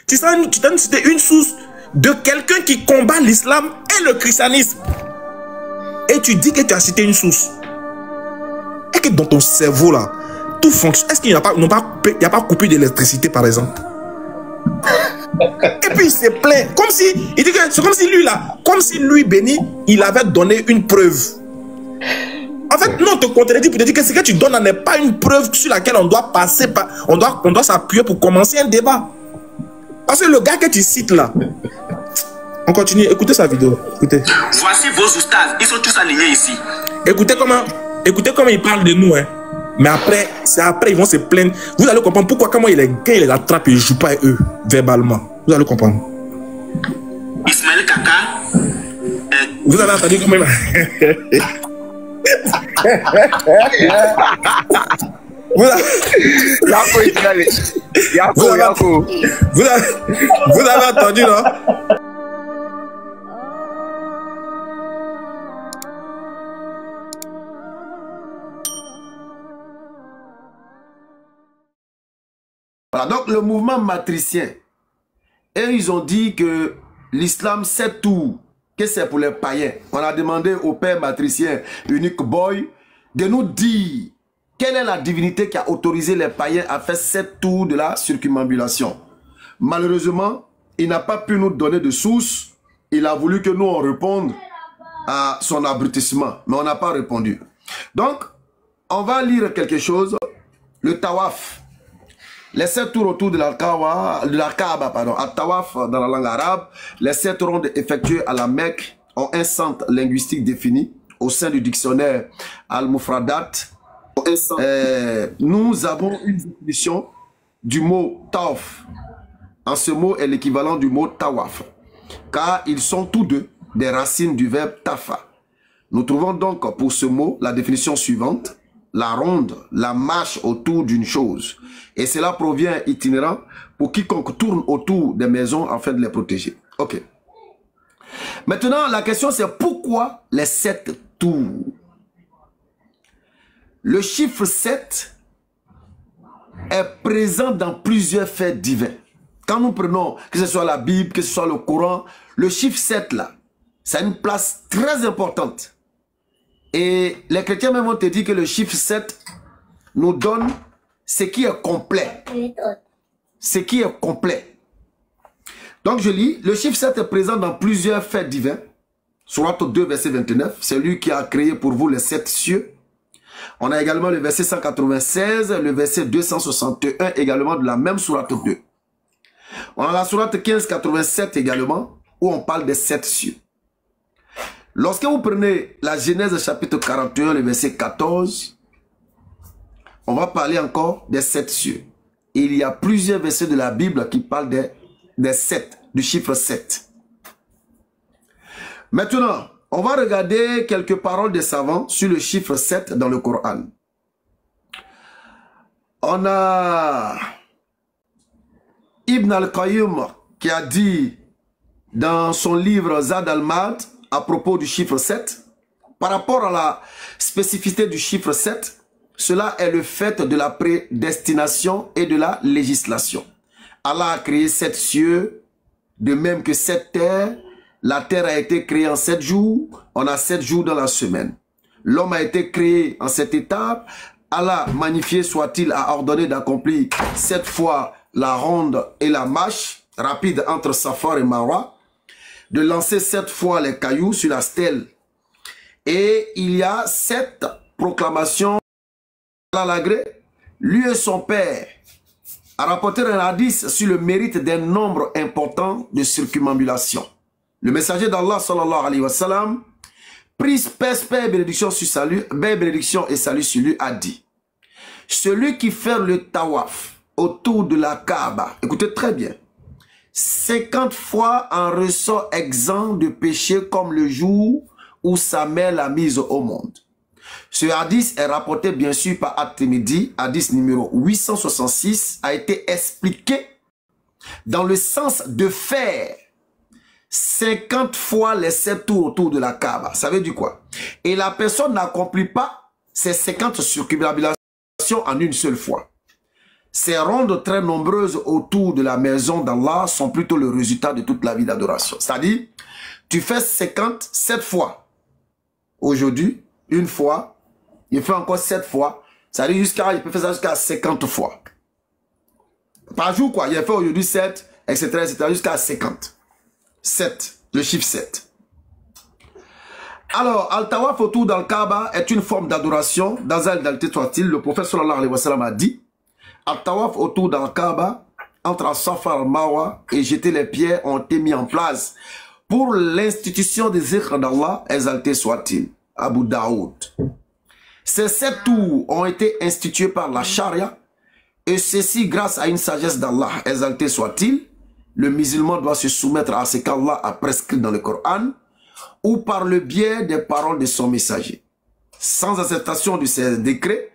Tu t'as cité une source de quelqu'un qui combat l'islam et le christianisme. Et tu dis que tu as cité une source. Et que dans ton cerveau là, tout fonctionne. Est-ce qu'il n'y a pas coupé d'électricité par exemple? Et puis il se plaint. Comme si, il dit que c'est comme si lui là, comme si lui béni, il avait donné une preuve. En fait, non, on te contredit pour te dire que ce que tu donnes n'est pas une preuve sur laquelle on doit passer, on doit s'appuyer pour commencer un débat. Parce que le gars que tu cites là, on continue, écoutez sa vidéo, écoutez. Voici vos oustas, ils sont tous alignés ici. Écoutez comment il parle de nous, hein. Mais après, c'est après, ils vont se plaindre. Vous allez comprendre pourquoi, comment il les attrape et il ne joue pas eux, verbalement. Vous allez comprendre. Ismaël Kaka. Vous avez entendu comment il Vous avez entendu, non? Voilà, donc le mouvement matricien, et ils ont dit que l'islam c'est tout, que c'est pour les païens. On a demandé au père matricien Unique Boy de nous dire quelle est la divinité qui a autorisé les païens à faire 7 tours de la circumambulation. Malheureusement, il n'a pas pu nous donner de source. Il a voulu que nous on réponde à son abrutissement, mais on n'a pas répondu. Donc, on va lire quelque chose. Le tawaf. Les 7 tours autour de la Kaaba, pardon, à Tawaf dans la langue arabe, les 7 rondes effectuées à la Mecque ont un centre linguistique défini au sein du dictionnaire Al-Mufradat. Nous avons une définition du mot Tawaf. En ce mot est l'équivalent du mot Tawaf, car ils sont tous deux des racines du verbe Tafa. Nous trouvons donc pour ce mot la définition suivante. La ronde, la marche autour d'une chose. Et cela provient itinérant pour quiconque tourne autour des maisons afin de les protéger. Ok. Maintenant, la question c'est pourquoi les 7 tours? Le chiffre 7 est présent dans plusieurs faits divins. Quand nous prenons, que ce soit la Bible, que ce soit le Coran, le chiffre 7 là, ça a une place très importante. Et les chrétiens même vont te dire que le chiffre 7 nous donne ce qui est complet. Ce qui est complet. Donc je lis, le chiffre 7 est présent dans plusieurs faits divins. Sourate 2, verset 29, c'est lui qui a créé pour vous les 7 cieux. On a également le verset 196, le verset 261 également de la même sourate 2. On a la sourate 15, 87 également, où on parle des 7 cieux. Lorsque vous prenez la Genèse chapitre 41, le verset 14, on va parler encore des 7 cieux. Et il y a plusieurs versets de la Bible qui parlent des 7, du chiffre 7. Maintenant, on va regarder quelques paroles des savants sur le chiffre 7 dans le Coran. On a Ibn al-Qayyim qui a dit dans son livre Zad al-Ma'ad à propos du chiffre 7, par rapport à la spécificité du chiffre 7, cela est le fait de la prédestination et de la législation. Allah a créé 7 cieux, de même que 7 terres. La terre a été créée en 7 jours, on a 7 jours dans la semaine. L'homme a été créé en cette étape. Allah, magnifié soit-il, a ordonné d'accomplir 7 fois la ronde et la marche rapide entre Safar et Marwa, de lancer 7 fois les cailloux sur la stèle. Et il y a 7 proclamations. Allah, lui et son père, a rapporté un hadith sur le mérite d'un nombre important de circumambulations. Le messager d'Allah, sallallahu alayhi wa sallam, prise, paix, bénédiction et salut sur lui, a dit: celui qui fait le tawaf autour de la Kaaba, écoutez très bien, 50 fois en ressort exempt de péché comme le jour où sa mère l'a mise au monde. Ce hadith est rapporté bien sûr par At-Tirmidhi, hadith numéro 866, a été expliqué dans le sens de faire 50 fois les 7 tours autour de la Kaaba. Ça veut dire quoi? Et la personne n'accomplit pas ces 50 circumambulations en une seule fois. Ces rondes très nombreuses autour de la maison d'Allah sont plutôt le résultat de toute la vie d'adoration. C'est-à-dire, tu fais 57 fois. Aujourd'hui, une fois, il fait encore 7 fois. C'est-à-dire, il peut faire ça jusqu'à 50 fois. Par jour, quoi. Il a fait aujourd'hui 7, etc., jusqu'à 50. 7, le chiffre 7. Alors, Al-Tawaf autour d'Al-Kaaba est une forme d'adoration. Dans Al-Dalté soit-il, le prophète sallallahu alayhi wa sallam a dit, Al-Tawaf autour d'Al-Kaaba, entre Al-Safa et Al-Marwa, et jeter les pierres ont été mis en place pour l'institution des zikr d'Allah, exalté soit-il. Abu Daoud. Ces 7 tours ont été institués par la charia, et ceci grâce à une sagesse d'Allah, exalté soit-il. Le musulman doit se soumettre à ce qu'Allah a prescrit dans le Coran, ou par le biais des paroles de son messager. Sans acceptation de ces décrets,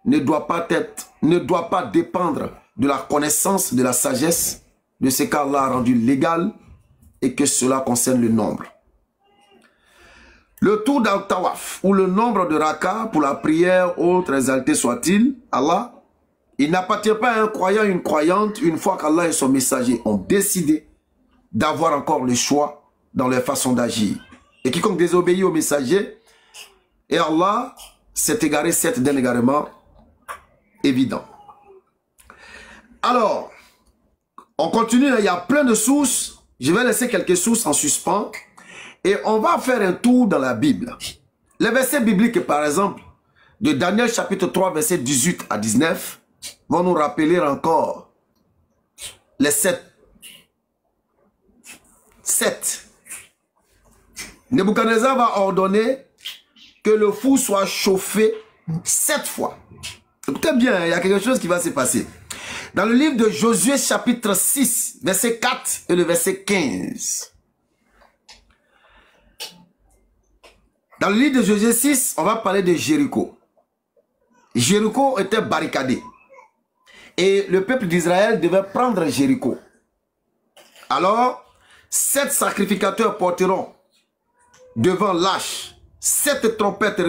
ne doit pas dépendre de la connaissance, de la sagesse, de ce qu'Allah a rendu légal et que cela concerne le nombre. Le tour d'Al-Tawaf, ou le nombre de rakas pour la prière, autre exalté soit-il, Allah, il n'appartient pas à un croyant, une croyante, une fois qu'Allah et son messager ont décidé d'avoir encore le choix dans leur façon d'agir. Et quiconque désobéit au messager, et Allah s'est égaré, c'est d'un égarement évident. Alors, on continue, il y a plein de sources. Je vais laisser quelques sources en suspens. Et on va faire un tour dans la Bible. Les versets bibliques, par exemple, de Daniel chapitre 3, versets 18 à 19, vont nous rappeler encore les 7. Nebuchadnezzar va ordonner que le four soit chauffé 7 fois. Écoutez bien, il y a quelque chose qui va se passer. Dans le livre de Josué chapitre 6, verset 4 et le verset 15. Dans le livre de Josué 6, on va parler de Jéricho. Jéricho était barricadé. Et le peuple d'Israël devait prendre Jéricho. Alors, 7 sacrificateurs porteront devant l'âche 7 trompettes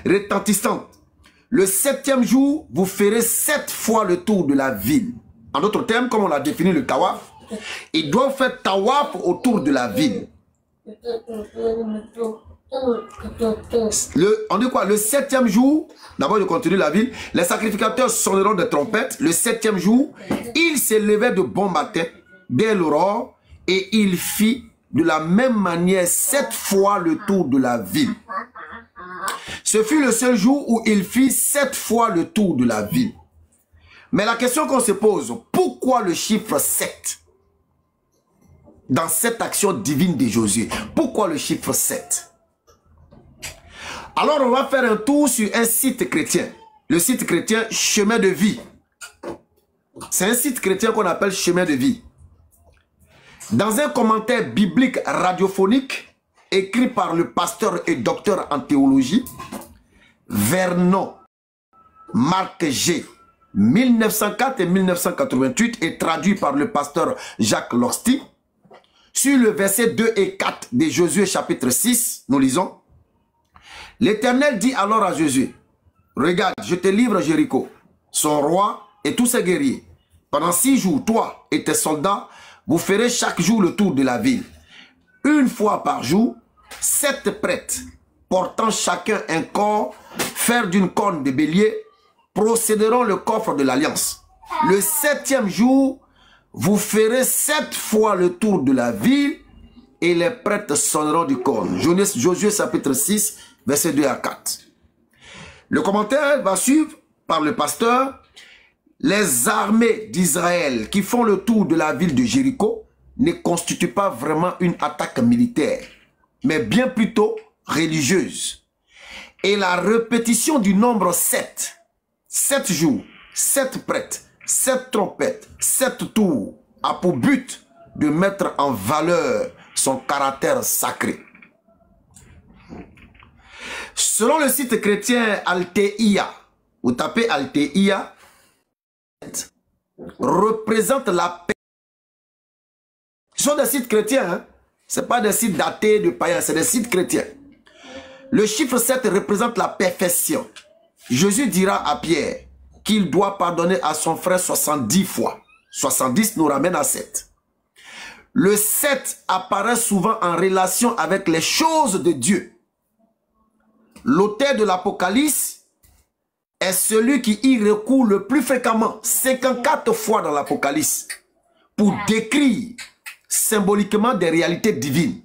retentissantes. Le 7e jour, vous ferez 7 fois le tour de la ville. En d'autres termes, comme on l'a défini le tawaf, ils doivent faire tawaf autour de la ville. On dit quoi? Le 7e jour, d'abord je continue la ville, les sacrificateurs sonneront des trompettes. Le 7e jour, il s'élevait de bon matin, dès l'aurore, et il fit de la même manière 7 fois le tour de la ville. Ce fut le seul jour où il fit 7 fois le tour de la ville. Mais la question qu'on se pose, pourquoi le chiffre 7 dans cette action divine de Josué? Pourquoi le chiffre 7? Alors on va faire un tour sur un site chrétien. Le site chrétien Chemin de Vie. C'est un site chrétien qu'on appelle Chemin de Vie. Dans un commentaire biblique radiophonique écrit par le pasteur et docteur en théologie Vernon Marc G 1904 et 1988 et traduit par le pasteur Jacques Lorsty, sur le verset 2 et 4 de Josué chapitre 6, nous lisons: L'Éternel dit alors à Josué, regarde, je te livre Jéricho, son roi et tous ses guerriers. Pendant 6 jours, toi et tes soldats, vous ferez chaque jour le tour de la ville. Une fois par jour, 7 prêtres, portant chacun un corps, fer d'une corne de bélier, procéderont le coffre de l'alliance. Le 7e jour, vous ferez 7 fois le tour de la ville et les prêtres sonneront du corne. Josué chapitre 6, versets 2 à 4. Le commentaire va suivre par le pasteur. Les armées d'Israël qui font le tour de la ville de Jéricho ne constituent pas vraiment une attaque militaire, mais bien plutôt religieuse. Et la répétition du nombre 7, 7 jours, 7 prêtres, 7 trompettes, 7 tours, a pour but de mettre en valeur son caractère sacré. Selon le site chrétien Alteia, vous tapez Alteia, représente la paix. Ce sont des sites chrétiens, hein? Ce n'est pas des sites datés de païens, c'est des sites chrétiens. Le chiffre 7 représente la perfection. Jésus dira à Pierre, qu'il doit pardonner à son frère 70 fois. 70 nous ramène à 7. Le 7 apparaît souvent en relation avec les choses de Dieu. L'auteur de l'Apocalypse est celui qui y recourt le plus fréquemment, 54 fois dans l'Apocalypse, pour décrire symboliquement des réalités divines.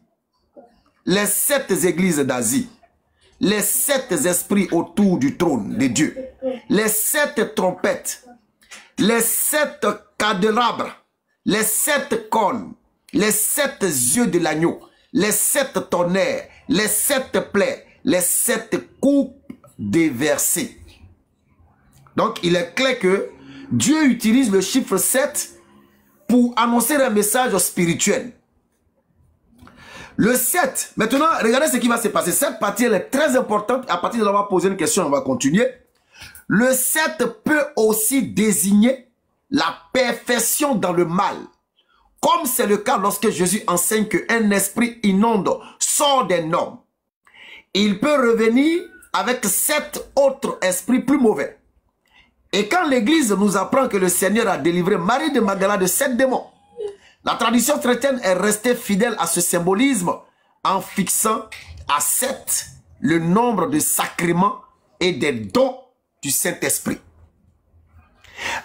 Les 7 églises d'Asie, les 7 esprits autour du trône de Dieu, les 7 trompettes, les 7 candélabres, les 7 cornes, les 7 yeux de l'agneau, les 7 tonnerres, les 7 plaies, les 7 coupes déversées. Donc, il est clair que Dieu utilise le chiffre 7 pour annoncer un message spirituel. Le 7, maintenant, regardez ce qui va se passer. Cette partie, elle est très importante. À partir de là, on va poser une question, on va continuer. Le 7 peut aussi désigner la perfection dans le mal. Comme c'est le cas lorsque Jésus enseigne qu'un esprit inonde sort d'un homme. Il peut revenir avec 7 autres esprits plus mauvais. Et quand l'Église nous apprend que le Seigneur a délivré Marie de Magdala de 7 démons, la tradition chrétienne est restée fidèle à ce symbolisme en fixant à 7 le nombre de sacrements et des dons du Saint-Esprit.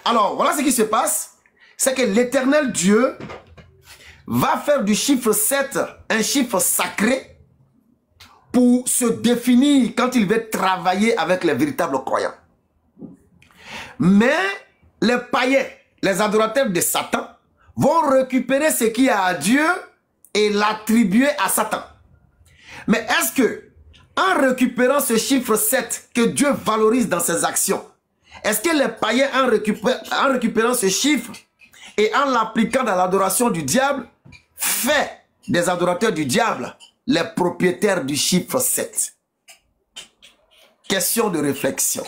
Alors, voilà ce qui se passe. C'est que l'Éternel Dieu va faire du chiffre 7 un chiffre sacré pour se définir quand il veut travailler avec les véritables croyants. Mais les païens, les adorateurs de Satan, vont récupérer ce qui est à Dieu et l'attribuer à Satan. Mais est-ce que, en récupérant ce chiffre 7 que Dieu valorise dans ses actions, est-ce que les païens, en récupérant ce chiffre et en l'appliquant dans l'adoration du diable, fait des adorateurs du diable les propriétaires du chiffre 7? Question de réflexion.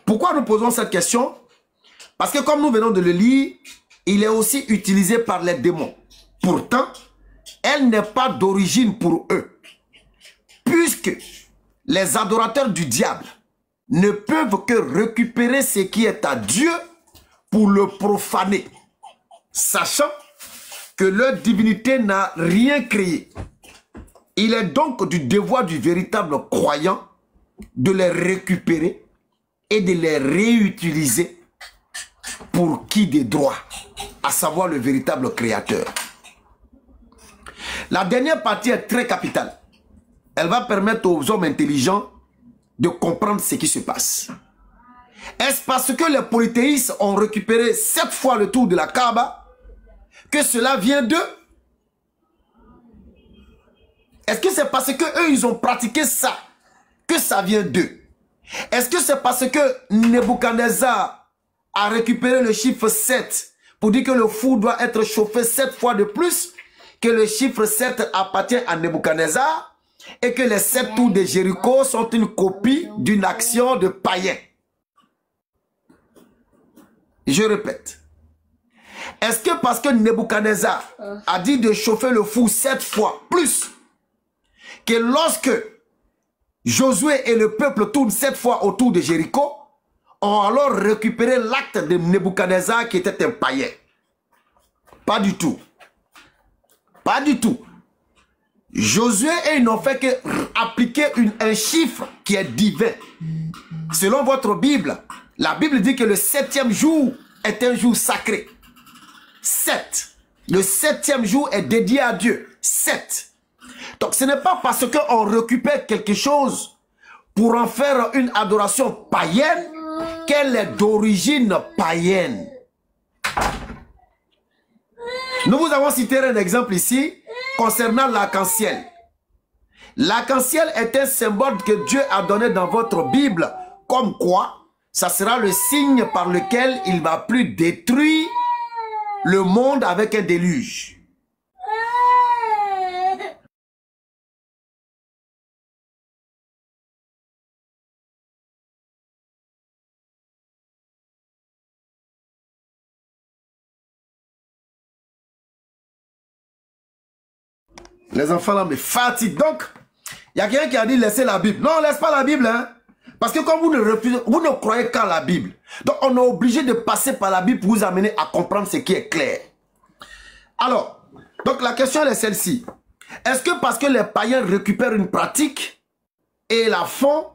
Pourquoi nous posons cette question? Parce que comme nous venons de le lire, il est aussi utilisé par les démons. Pourtant, elle n'est pas d'origine pour eux. Puisque les adorateurs du diable ne peuvent que récupérer ce qui est à Dieu pour le profaner, sachant que leur divinité n'a rien créé. Il est donc du devoir du véritable croyant de les récupérer et de les réutiliser pour qui des droits, à savoir le véritable créateur. La dernière partie est très capitale. Elle va permettre aux hommes intelligents de comprendre ce qui se passe. Est-ce parce que les polythéistes ont récupéré 7 fois le tour de la Kaaba que cela vient d'eux? Est-ce que c'est parce que eux ils ont pratiqué ça que ça vient d'eux? Est-ce que c'est parce que Nebuchadnezzar a récupéré le chiffre 7 pour dire que le four doit être chauffé 7 fois de plus, que le chiffre 7 appartient à Nebuchadnezzar et que les 7 tours de Jéricho sont une copie d'une action de païen? Je répète. Est-ce que parce que Nebuchadnezzar a dit de chauffer le four 7 fois plus, que lorsque Josué et le peuple tournent 7 fois autour de Jéricho, ont alors récupéré l'acte de Nebuchadnezzar qui était un païen? Pas du tout. Pas du tout. Josué et ils n'ont fait que appliquer un chiffre qui est divin. Selon votre Bible, la Bible dit que le 7e jour est un jour sacré. 7. Le 7e jour est dédié à Dieu. 7. Donc ce n'est pas parce qu'on récupère quelque chose pour en faire une adoration païenne qu'elle est d'origine païenne. Nous vous avons cité un exemple ici concernant l'arc-en-ciel. L'arc-en-ciel est un symbole que Dieu a donné dans votre Bible, comme quoi ça sera le signe par lequel il ne va plus détruire le monde avec un déluge. Les enfants là me fatiguent. Donc, il y a quelqu'un qui a dit laissez la Bible. Non, laisse pas la Bible. Hein? Parce que quand vous ne croyez qu'à la Bible, donc on est obligé de passer par la Bible pour vous amener à comprendre ce qui est clair. Alors, donc la question est celle-ci. Est-ce que parce que les païens récupèrent une pratique et la font,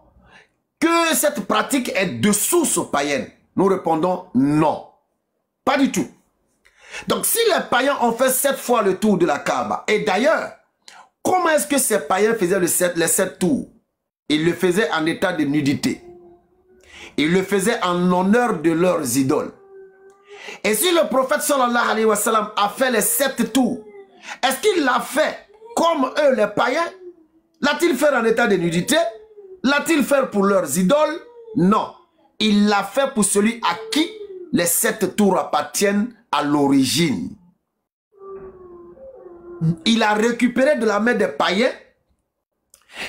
que cette pratique est de source païenne? Nous répondons non. Pas du tout. Donc si les païens ont fait 7 fois le tour de la Kaaba, et d'ailleurs, comment est-ce que ces païens faisaient les 7 tours? Ils le faisaient en état de nudité. Ils le faisaient en honneur de leurs idoles. Et si le prophète sallallahu alayhi wa sallam a fait les 7 tours, est-ce qu'il l'a fait comme eux les païens? L'a-t-il fait en état de nudité? L'a-t-il fait pour leurs idoles? Non. Il l'a fait pour celui à qui les 7 tours appartiennent à l'origine. Il a récupéré de la main des païens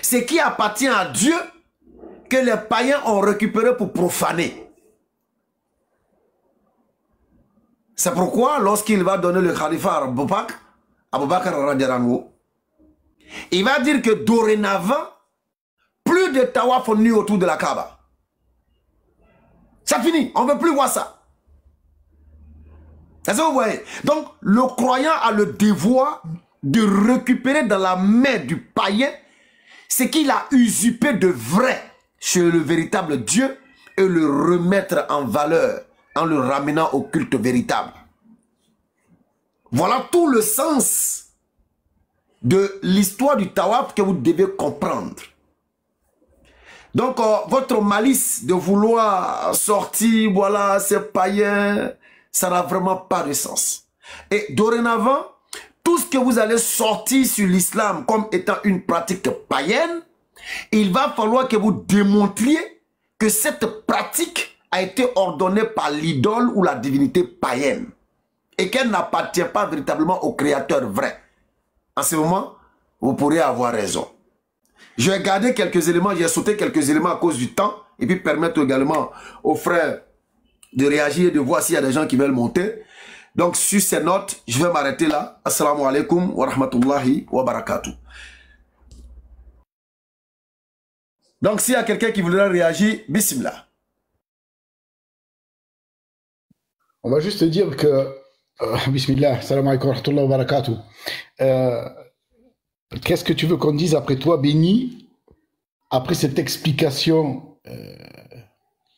ce qui appartient à Dieu que les païens ont récupéré pour profaner. C'est pourquoi lorsqu'il va donner le khalifa à Abu Bakr radhiyallahu anhu, il va dire que dorénavant, plus de tawaf nu autour de la Kaaba. Ça finit, on ne veut plus voir ça. C'est ça que vous voyez. Donc, le croyant a le devoir de récupérer dans la main du païen ce qu'il a usurpé de vrai chez le véritable Dieu et le remettre en valeur en le ramenant au culte véritable. Voilà tout le sens de l'histoire du tawaf que vous devez comprendre. Donc, votre malice de vouloir sortir, voilà, ces païens, ça n'a vraiment pas de sens. Et dorénavant, tout ce que vous allez sortir sur l'islam comme étant une pratique païenne, il va falloir que vous démontriez que cette pratique a été ordonnée par l'idole ou la divinité païenne et qu'elle n'appartient pas véritablement au créateur vrai. En ce moment, vous pourrez avoir raison. Je vais garder quelques éléments, j'ai sauté quelques éléments à cause du temps et puis permettre également aux frères de réagir et de voir s'il y a des gens qui veulent monter. Donc sur ces notes, je vais m'arrêter là. Assalamu alaikum wa rahmatullahi wa barakatuh. Donc s'il y a quelqu'un qui voudrait réagir, bismillah. On va juste dire que bismillah, assalamu alaikum wa rahmatullahi wa barakatuh. Qu'est-ce que tu veux qu'on dise après toi, Béni, après cette explication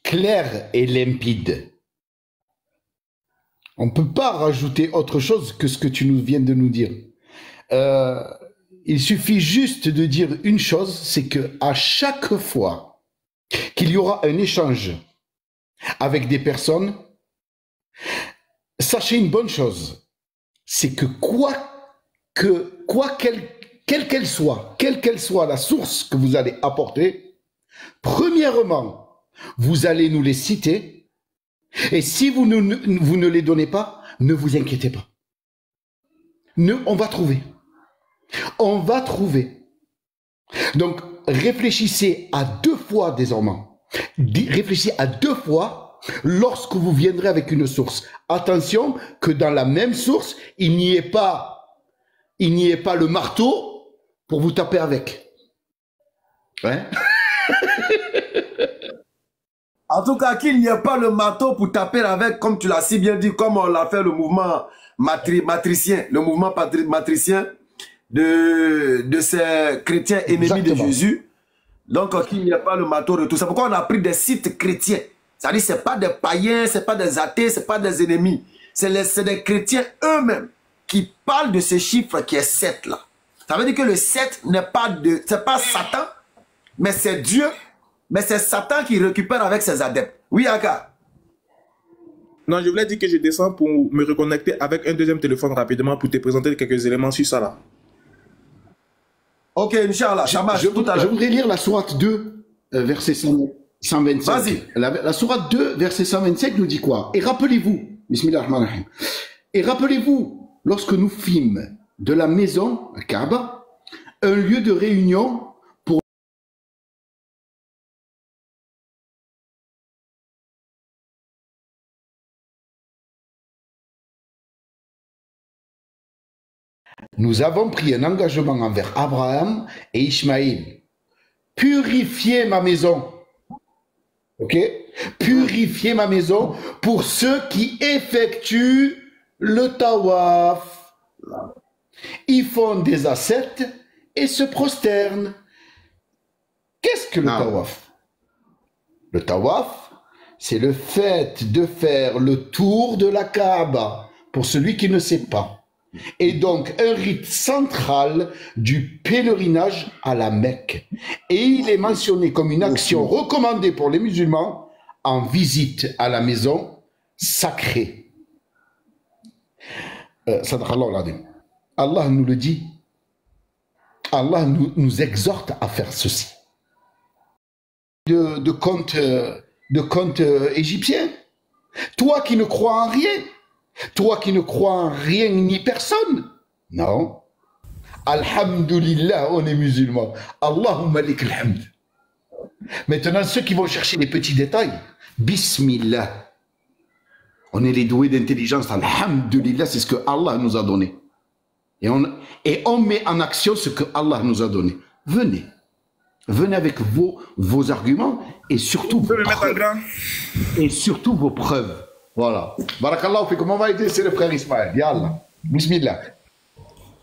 claire et limpide? On ne peut pas rajouter autre chose que ce que tu nous viens de nous dire. Il suffit juste de dire une chose, c'est que à chaque fois qu'il y aura un échange avec des personnes, sachez une bonne chose, c'est que quelle qu'elle soit la source que vous allez apporter, premièrement, vous allez nous les citer. Et si vous ne les donnez pas, ne vous inquiétez pas. On va trouver. On va trouver. Donc, réfléchissez à 2 fois désormais. Réfléchissez à 2 fois lorsque vous viendrez avec une source. Attention que dans la même source, il n'y ait pas le marteau pour vous taper avec. Ouais. En tout cas, qu'il n'y ait pas le marteau pour taper avec, comme tu l'as si bien dit, comme on l'a fait le mouvement matricien, le mouvement matricien de ces chrétiens ennemis de Jésus. Donc, qu'il n'y ait pas le marteau de tout. C'est pourquoi on a pris des sites chrétiens. C'est-à-dire, ce n'est pas des païens, ce n'est pas des athées, ce n'est pas des ennemis. C'est des chrétiens eux-mêmes qui parlent de ce chiffre qui est 7 là. Ça veut dire que le 7 n'est pas c'est pas Satan, mais c'est Dieu. Mais c'est Satan qui récupère avec ses adeptes. Oui, Aka. Non, je voulais dire que je descends pour me reconnecter avec un deuxième téléphone rapidement pour te présenter quelques éléments sur ça là. Ok, Inch'Allah. Je voudrais lire la sourate 2, verset 125. Vas-y. La sourate 2, verset 125 nous dit quoi? Et rappelez-vous, bismillahirrahmanirrahim. Et rappelez-vous, lorsque nous fîmes de la maison, Kaaba, un lieu de réunion. Nous avons pris un engagement envers Abraham et Ishmaël. Purifiez ma maison. Ok? Purifier ma maison pour ceux qui effectuent le tawaf. Ils font des ascètes et se prosternent. Qu'est-ce que le tawaf? Le tawaf, c'est le fait de faire le tour de la Kaaba, pour celui qui ne sait pas. Et donc, un rite central du pèlerinage à la Mecque. Et il est mentionné comme une action recommandée pour les musulmans en visite à la maison sacrée. Allah nous le dit. Allah nous exhorte à faire ceci. De contes égyptiens. Toi qui ne crois en rien. Toi qui ne crois en rien ni personne. Non. Alhamdulillah, on est musulmans. Allahumma lik alhamd. Maintenant, ceux qui vont chercher les petits détails. Bismillah. On est les doués d'intelligence. Alhamdulillah, c'est ce que Allah nous a donné. Et on met en action ce que Allah nous a donné. Venez. Venez avec vos arguments et surtout vos preuves. Et surtout vos preuves. Voilà. Barakallahu fikum. On va aider, c'est le frère Ismaël. Yallah. Bismillah.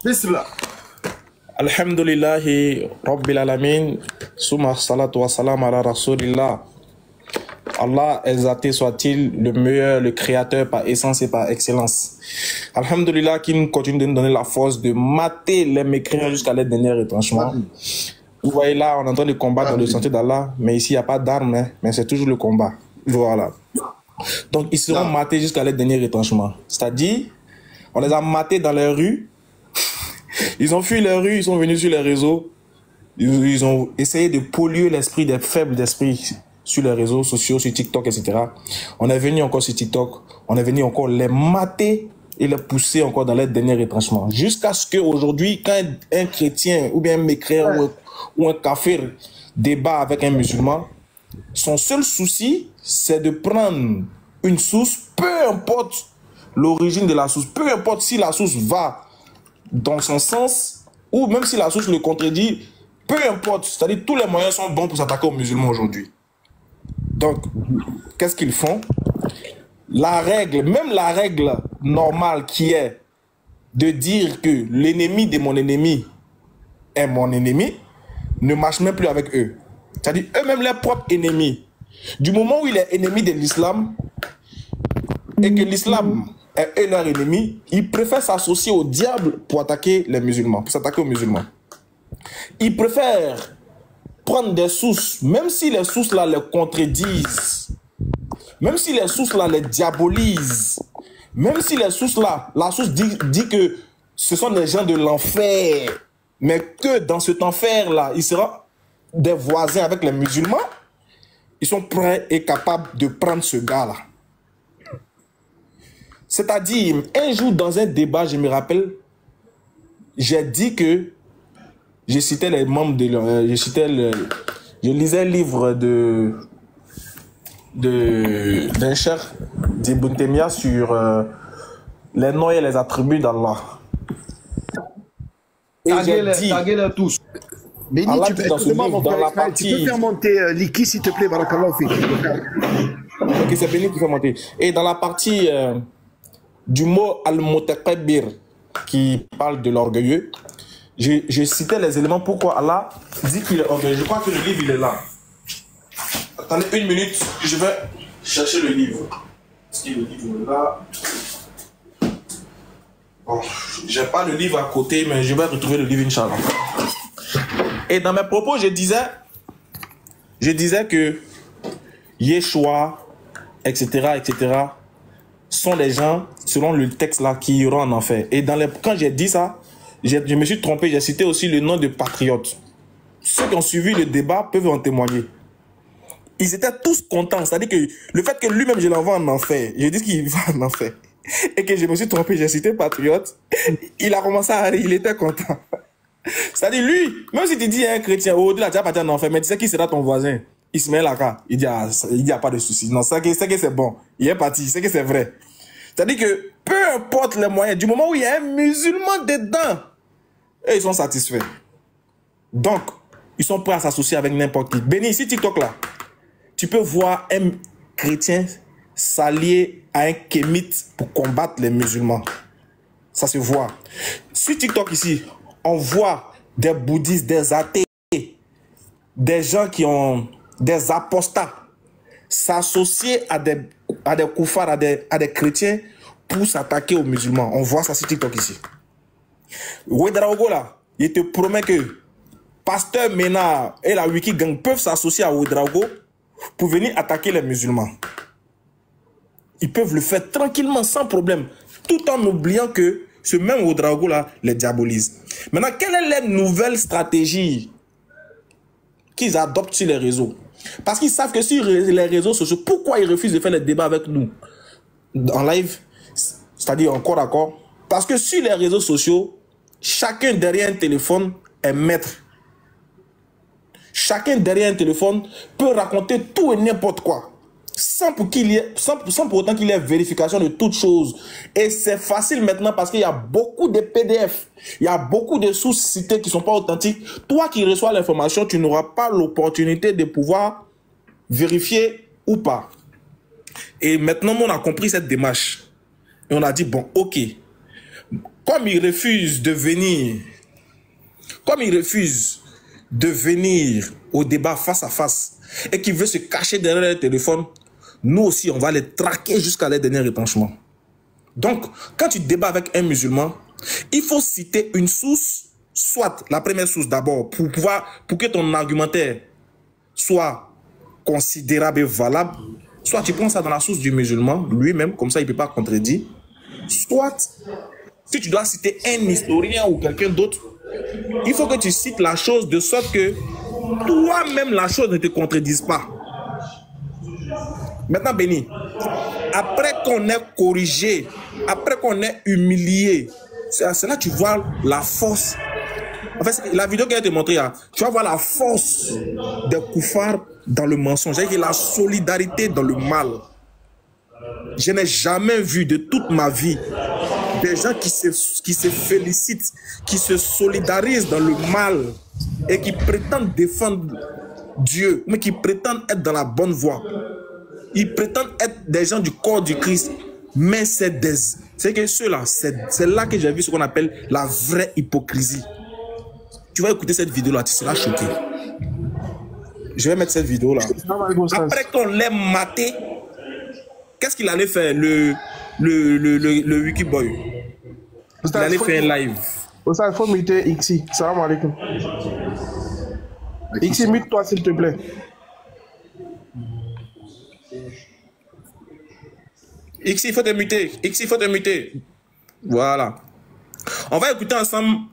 Bismillah. Alhamdulillahi Rabbil Alamin. Summa salatu wa salam ala Rasulillah. Allah exalté soit-il, le meilleur, le créateur par essence et par excellence. Alhamdulillah qui nous continue de nous donner la force de mater les mécréants jusqu'à leur dernier retranchement. Vous voyez là, on est en train de combattre dans le sentier d'Allah, mais ici il n'y a pas d'armes, hein, mais c'est toujours le combat. Voilà. Donc ils seront matés jusqu'à leur dernier retranchement. C'est-à-dire, on les a matés dans les rues, ils ont fui les rues, ils sont venus sur les réseaux, ils ont essayé de polluer l'esprit des faibles d'esprit sur les réseaux sociaux, sur TikTok, etc. On est venu encore sur TikTok, on est venu encore les mater et les pousser encore dans leur dernier retranchement. Jusqu'à ce qu'aujourd'hui, quand un chrétien ou bien un mécréant ou un kafir débat avec un musulman, son seul souci, c'est de prendre une source, peu importe l'origine de la source, peu importe si la source va dans son sens, ou même si la source le contredit, peu importe, c'est-à-dire tous les moyens sont bons pour s'attaquer aux musulmans aujourd'hui. Donc, qu'est-ce qu'ils font? La règle, même la règle normale qui est de dire que l'ennemi de mon ennemi est mon ennemi, ne marche même plus avec eux. C'est-à-dire eux-mêmes leurs propres ennemis. Du moment où il est ennemi de l'islam et que l'islam est leur ennemi, ils préfèrent s'associer au diable pour attaquer les musulmans, pour s'attaquer aux musulmans. Ils préfèrent prendre des sources, même si les sources là les contredisent, même si les sources là les diabolisent, même si les sources là, la source dit que ce sont des gens de l'enfer, mais que dans cet enfer là, il sera des voisins avec les musulmans, ils sont prêts et capables de prendre ce gars là. C'est-à-dire, un jour dans un débat, je me rappelle, j'ai dit que je citais les membres de je lisais un livre d'un cher d'Ibn Taymiyyah sur les noms et les attributs d'Allah. Et j'ai dit, tous. Béni, Allah tu dit peux, dans ce livre, dans la tu partie... peux faire monter Liki, s'il te plaît, barakallahu fik. Ok, c'est Béni qui fait monter. Et dans la partie du mot al-mutakabbir, qui parle de l'orgueilleux, je citais les éléments pourquoi Allah dit qu'il est orgueilleux. Je crois que le livre, il est là. Attendez une minute, je vais chercher le livre. Est-ce que le livre est là? Bon, j'ai pas le livre à côté, mais je vais retrouver le livre, Inch'Allah. Et dans mes propos, je disais que Yeshua, etc., sont les gens, selon le texte là, qui iront en enfer. Et quand j'ai dit ça, je me suis trompé, j'ai cité aussi le nom de patriotes. Ceux qui ont suivi le débat peuvent en témoigner. Ils étaient tous contents, c'est-à-dire que le fait que lui-même je l'envoie en enfer, je dis qu'il va en enfer, et que je me suis trompé, j'ai cité patriote, il a commencé à rire, il était content. C'est-à-dire lui, même si tu dis à un chrétien, oh, tu l'as déjà parti en enfer, mais tu sais qui sera ton voisin? Ismaël Aka, il dit, il n'y a pas de souci. Non, c'est que c'est bon. Il est parti, c'est que c'est vrai. C'est-à-dire que peu importe les moyens, du moment où il y a un musulman dedans, eux, ils sont satisfaits. Donc, ils sont prêts à s'associer avec n'importe qui. Béni, ici, TikTok là. tu peux voir un chrétien s'allier à un kémite pour combattre les musulmans. Ça se voit. Sur TikTok ici, on voit des bouddhistes, des athées, des gens qui ont des apostats s'associer à des koufars, à des chrétiens pour s'attaquer aux musulmans. On voit ça sur TikTok ici. Ouedraogo là, il te promet que Pasteur Mena et la Wikigang peuvent s'associer à Ouedraogo pour venir attaquer les musulmans. Ils peuvent le faire tranquillement, sans problème, tout en oubliant que ce même Ouedraogo là les diabolise. Maintenant, quelle est la nouvelle stratégie qu'ils adoptent sur les réseaux? Parce qu'ils savent que sur les réseaux sociaux, pourquoi ils refusent de faire les débats avec nous en live, c'est-à-dire en corps à corps? Parce que sur les réseaux sociaux, chacun derrière un téléphone est maître. Chacun derrière un téléphone peut raconter tout et n'importe quoi. Sans pour autant qu'il y ait vérification de toutes choses. Et c'est facile maintenant parce qu'il y a beaucoup de PDF. Il y a beaucoup de sources citées qui ne sont pas authentiques. Toi qui reçois l'information, tu n'auras pas l'opportunité de pouvoir vérifier ou pas. Et maintenant, on a compris cette démarche. Et on a dit, bon, ok. Comme il refuse de venir au débat face à face et qu'il veut se cacher derrière le téléphone, nous aussi, on va les traquer jusqu'à leur dernier retranchement. Donc, quand tu débats avec un musulman, il faut citer une source, soit la première source d'abord, pour que ton argumentaire soit considérable et valable, soit tu prends ça dans la source du musulman, lui-même, comme ça il ne peut pas contredire, soit, si tu dois citer un historien ou quelqu'un d'autre, il faut que tu cites la chose de sorte que toi-même la chose ne te contredise pas. Maintenant, Béni, après qu'on ait corrigé, après qu'on ait humilié, c'est là que tu vois la force. En fait, la vidéo que je te montrer, tu vas voir la force des koufars dans le mensonge, c'est-à-dire la solidarité dans le mal. Je n'ai jamais vu de toute ma vie des gens qui se félicitent, qui se solidarisent dans le mal et qui prétendent défendre Dieu, mais qui prétendent être dans la bonne voie. Ils prétendent être des gens du corps du Christ, mais c'est que ceux-là, c'est là que j'ai vu ce qu'on appelle la vraie hypocrisie. Tu vas écouter cette vidéo-là, tu seras choqué. Je vais mettre cette vidéo-là. Après qu'on l'ait maté, qu'est-ce qu'il allait faire, le Wikiboy? Il allait faire un live. Il faut muter Ixi. Salam alaikum. Ixi, mute-toi s'il te plaît. Ixi, il faut te muter. Ixi, il faut te muter. Voilà. On va écouter ensemble.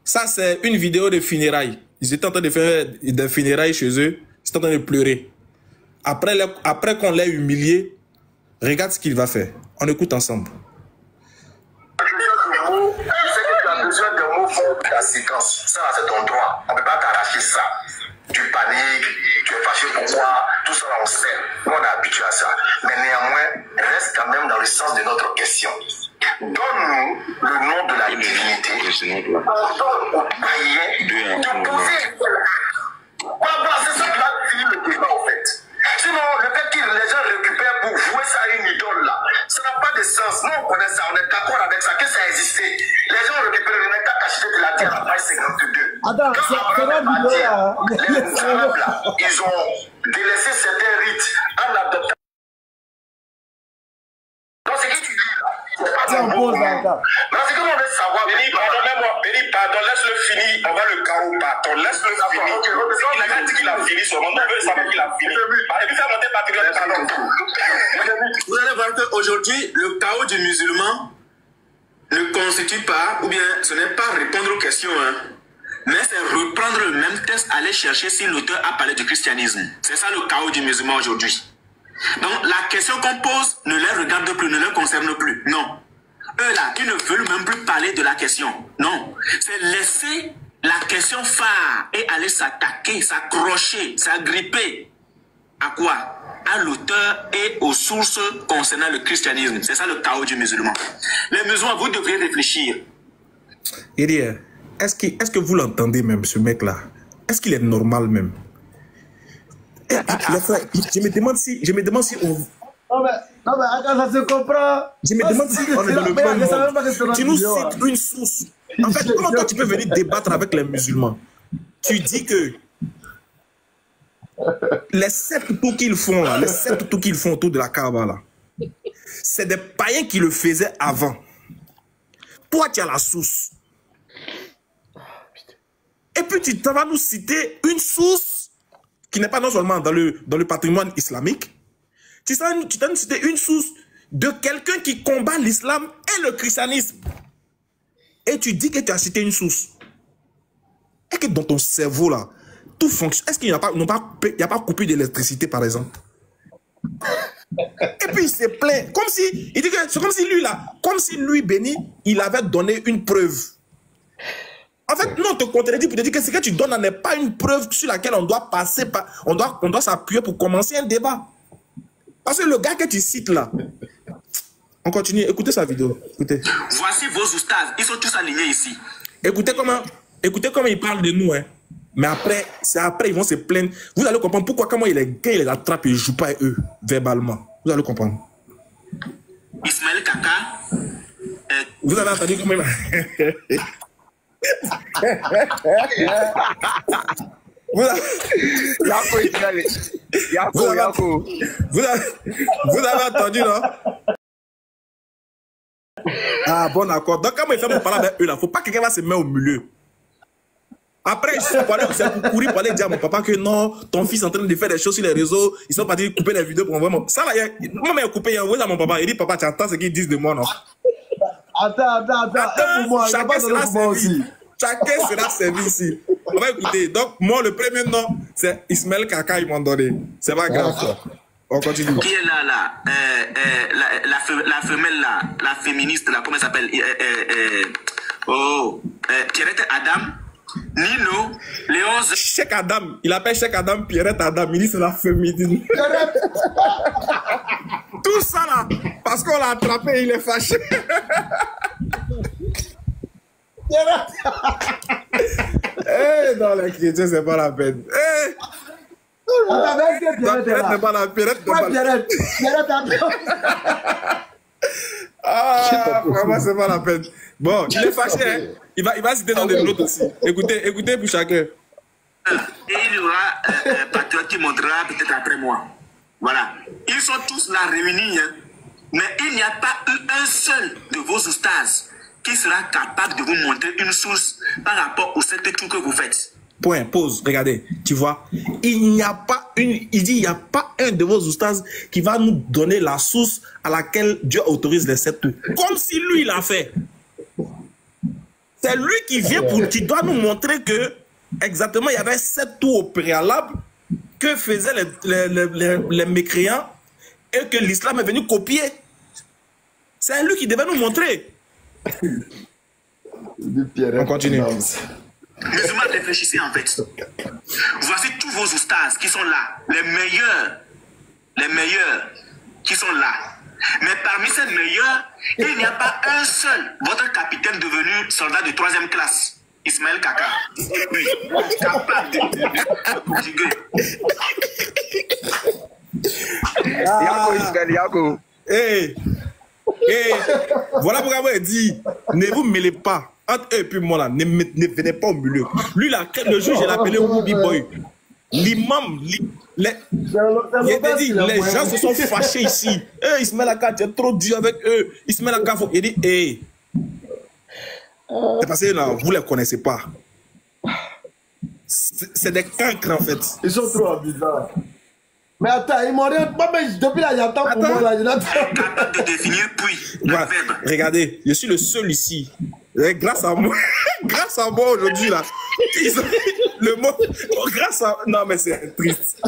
Ça, c'est une vidéo de funérailles. Ils étaient en train de faire des funérailles chez eux. Ils étaient en train de pleurer. Après qu'on l'ait humilié, regarde ce qu'il va faire. On écoute ensemble. Besoin de mots pour la séquence. Ça, c'est ton droit. On ne peut pas t'arracher ça. Tu paniques, tu es fâché pourquoi, tout ça, on sait. Nous, on est habitué à ça. Mais néanmoins, reste quand même dans le sens de notre question. Donne-nous le nom de la divinité. On donne aux païens de poser. Voilà, c'est ça qui va finir le débat, en fait. Sinon, le fait que les gens récupèrent pour jouer ça à une idole là, ça n'a pas de sens. Nous, on connaît ça, on est d'accord avec ça, que ça existait. Les gens récupèrent le mec à cacher de la terre à page 52. Attends, c'est la vidéo là. Les Arabes là, ils ont délaissé certains rites en adoptant. Donc, c'est qui tu dis là? C'est pas bon. Non, c'est que l'on veut savoir. Béni, pardon, laisse-le finir. On va le carreau, pardon, laisse-le finir. Il a dit qu'il a fini seulement. On veut savoir qu'il a fini. Et puis, ça monter patriote, pardon. Vous allez voir qu'aujourd'hui, le chaos du musulman ne constitue pas, ou bien ce n'est pas répondre aux questions, hein, mais c'est reprendre le même texte, aller chercher si l'auteur a parlé du christianisme. C'est ça le chaos du musulman aujourd'hui. Donc la question qu'on pose ne les regarde plus, ne les concerne plus. Non. Eux là, ils ne veulent même plus parler de la question. Non. C'est laisser la question phare et aller s'attaquer, s'accrocher, s'agripper. À quoi? À l'auteur et aux sources concernant le christianisme. C'est ça le chaos du musulman. Les musulmans, vous devriez réfléchir. Edir, est-ce que vous l'entendez même, ce mec-là? Est-ce qu'il est normal même? Les frères, je me demande si on... Non mais attends, ça se comprend. Je me demande si on est dans le même monde. Tu nous cites une source. En fait, comment toi tu peux venir débattre avec les musulmans? Tu dis que les 7 tours qu'ils font là, les 7 tours qu'ils font autour de la Kaaba là, c'est des païens qui le faisaient avant. Toi, tu as la source. Et puis tu vas nous citer une source qui n'est pas non seulement dans le patrimoine islamique. Tu vas nous citer une source de quelqu'un qui combat l'islam et le christianisme. Et tu dis que tu as cité une source. Et que dans ton cerveau là, tout fonctionne. Est-ce qu'il n'y a pas coupé d'électricité par exemple? Et puis il se plaint. Comme si, il dit que c'est comme si lui là, comme si lui béni, il avait donné une preuve. En fait, non, on te contredit pour te dire que ce que tu donnes n'est pas une preuve sur laquelle on doit passer par, on doit s'appuyer pour commencer un débat. Parce que le gars que tu cites là, on continue, écoutez sa vidéo, écoutez. Voici vos oustas, ils sont tous alignés ici. Écoutez comment ils parlent de nous, hein. Mais après, c'est après ils vont se plaindre. Vous allez comprendre pourquoi comment il les attrape et il ne joue pas eux verbalement. Vous allez comprendre. Ismaël Kaka. Vous avez entendu comment il Vous avez entendu, non? Ah, bon, d'accord. Donc, comment il fait pour parler avec eux, là? Faut pas que quelqu'un va se mettre au milieu. Après, c'est pour courir pour aller dire à mon papa que non, ton fils est en train de faire des choses sur les réseaux, ils sont partis couper les vidéos pour envoyer mon... Ça, là, moi, il a coupé, il a envoyé à mon papa. Il dit, papa, tu entends ce qu'ils disent de moi, non? Attends, chacun sera servi. Chacun sera servi ici. On va écouter. Donc, moi, le premier nom, c'est Ismaël Kaka, ils m'ont donné. C'est pas grave. On continue. Qui est là, la femelle là, la féministe là, comment elle s'appelle? Pierrette Adam, Nino, Léonce. Cheikh Adam, il appelle Cheikh Adam, Pierrette Adam, il dit c'est la féminine. Tout ça là, parce qu'on l'a attrapé, il est fâché. Eh, dans les chrétiens, c'est pas la peine. Eh! Pierrette n'est pas la Pierrette. Ah, vraiment, c'est pas la peine. Bon, il est fâché, hein? Il va citer dans des notes aussi. Écoutez pour chacun. Et il y aura Patriot qui montrera peut-être après moi. Voilà. Ils sont tous là réunis, hein? Mais il n'y a pas eu un seul de vos oustas qui sera capable de vous montrer une source par rapport au 7 tours que vous faites. Point, pause, regardez, tu vois, il n'y a pas un de vos oustas qui va nous donner la source à laquelle Dieu autorise les 7 tours. Comme si lui, il a fait. C'est lui qui vient qui doit nous montrer que, exactement, il y avait 7 tours au préalable que faisaient les mécréants et que l'islam est venu copier. C'est lui qui devait nous montrer. On continue. Musulmans, réfléchissez en fait. Voici tous vos oustas qui sont là, les meilleurs qui sont là. Mais parmi ces meilleurs, il n'y a pas un seul, votre capitaine devenu soldat de 3e classe, Ismaël Kaka. Capable de conjuguer. Yako, Ismaël, Yako. Voilà pourquoi moi, il dit, ne vous mêlez pas. Entre eux et puis moi là, ne venez pas au milieu. Lui là, le jour, je l'ai appelé Wooby Boy. L'imam, les gens se sont fâchés ici. Ismaël Aka, tu es trop dur avec eux. Ismaël Aka, il dit, c'est parce que là, vous ne les connaissez pas. C'est des cancres en fait. Ils sont trop bizarres. Mais attends, ils m'ont rien. Depuis là, j'attends pour moi là. Capable de définir puis. Voilà. Regardez, je suis le seul ici. Grâce à moi aujourd'hui là. Le mot. Grâce à. Non, mais c'est triste.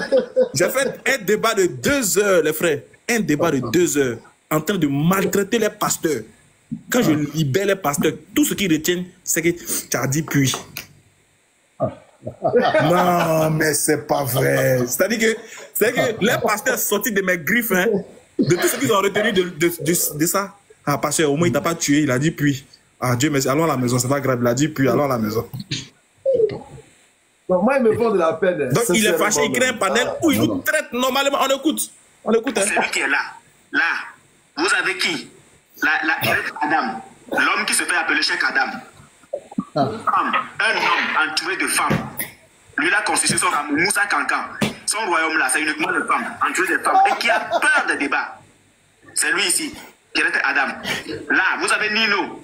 J'ai fait un débat de 2 heures, les frères. Un débat de 2 heures. En train de maltraiter les pasteurs. Quand je libère les pasteurs, tout ce qu'ils retiennent, c'est que tu as dit puis. Non, mais c'est pas vrai. C'est-à-dire que les pasteurs sortis de mes griffes, hein, de tout ce qu'ils ont retenu de ça. Ah, pasteur, au moins il t'a pas tué, il a dit puis. Ah, Dieu merci, allons à la maison, c'est pas grave, il a dit puis, allons à la maison. Donc, moi, il me font de la peine. Donc, il est fâché, il crée un panel où il nous traite normalement. On écoute. On écoute. Hein. C'est lui qui est là. Là, vous avez qui? Adam. L'homme qui se fait appeler Cheikh Adam. Un homme entouré de femmes. Lui, là, constitué son royaume, Moussa Kankan. Son royaume, là, c'est uniquement de femmes, entouré de femmes. Et qui a peur des débats. C'est lui ici, qui est Adam. Là, vous avez Nino,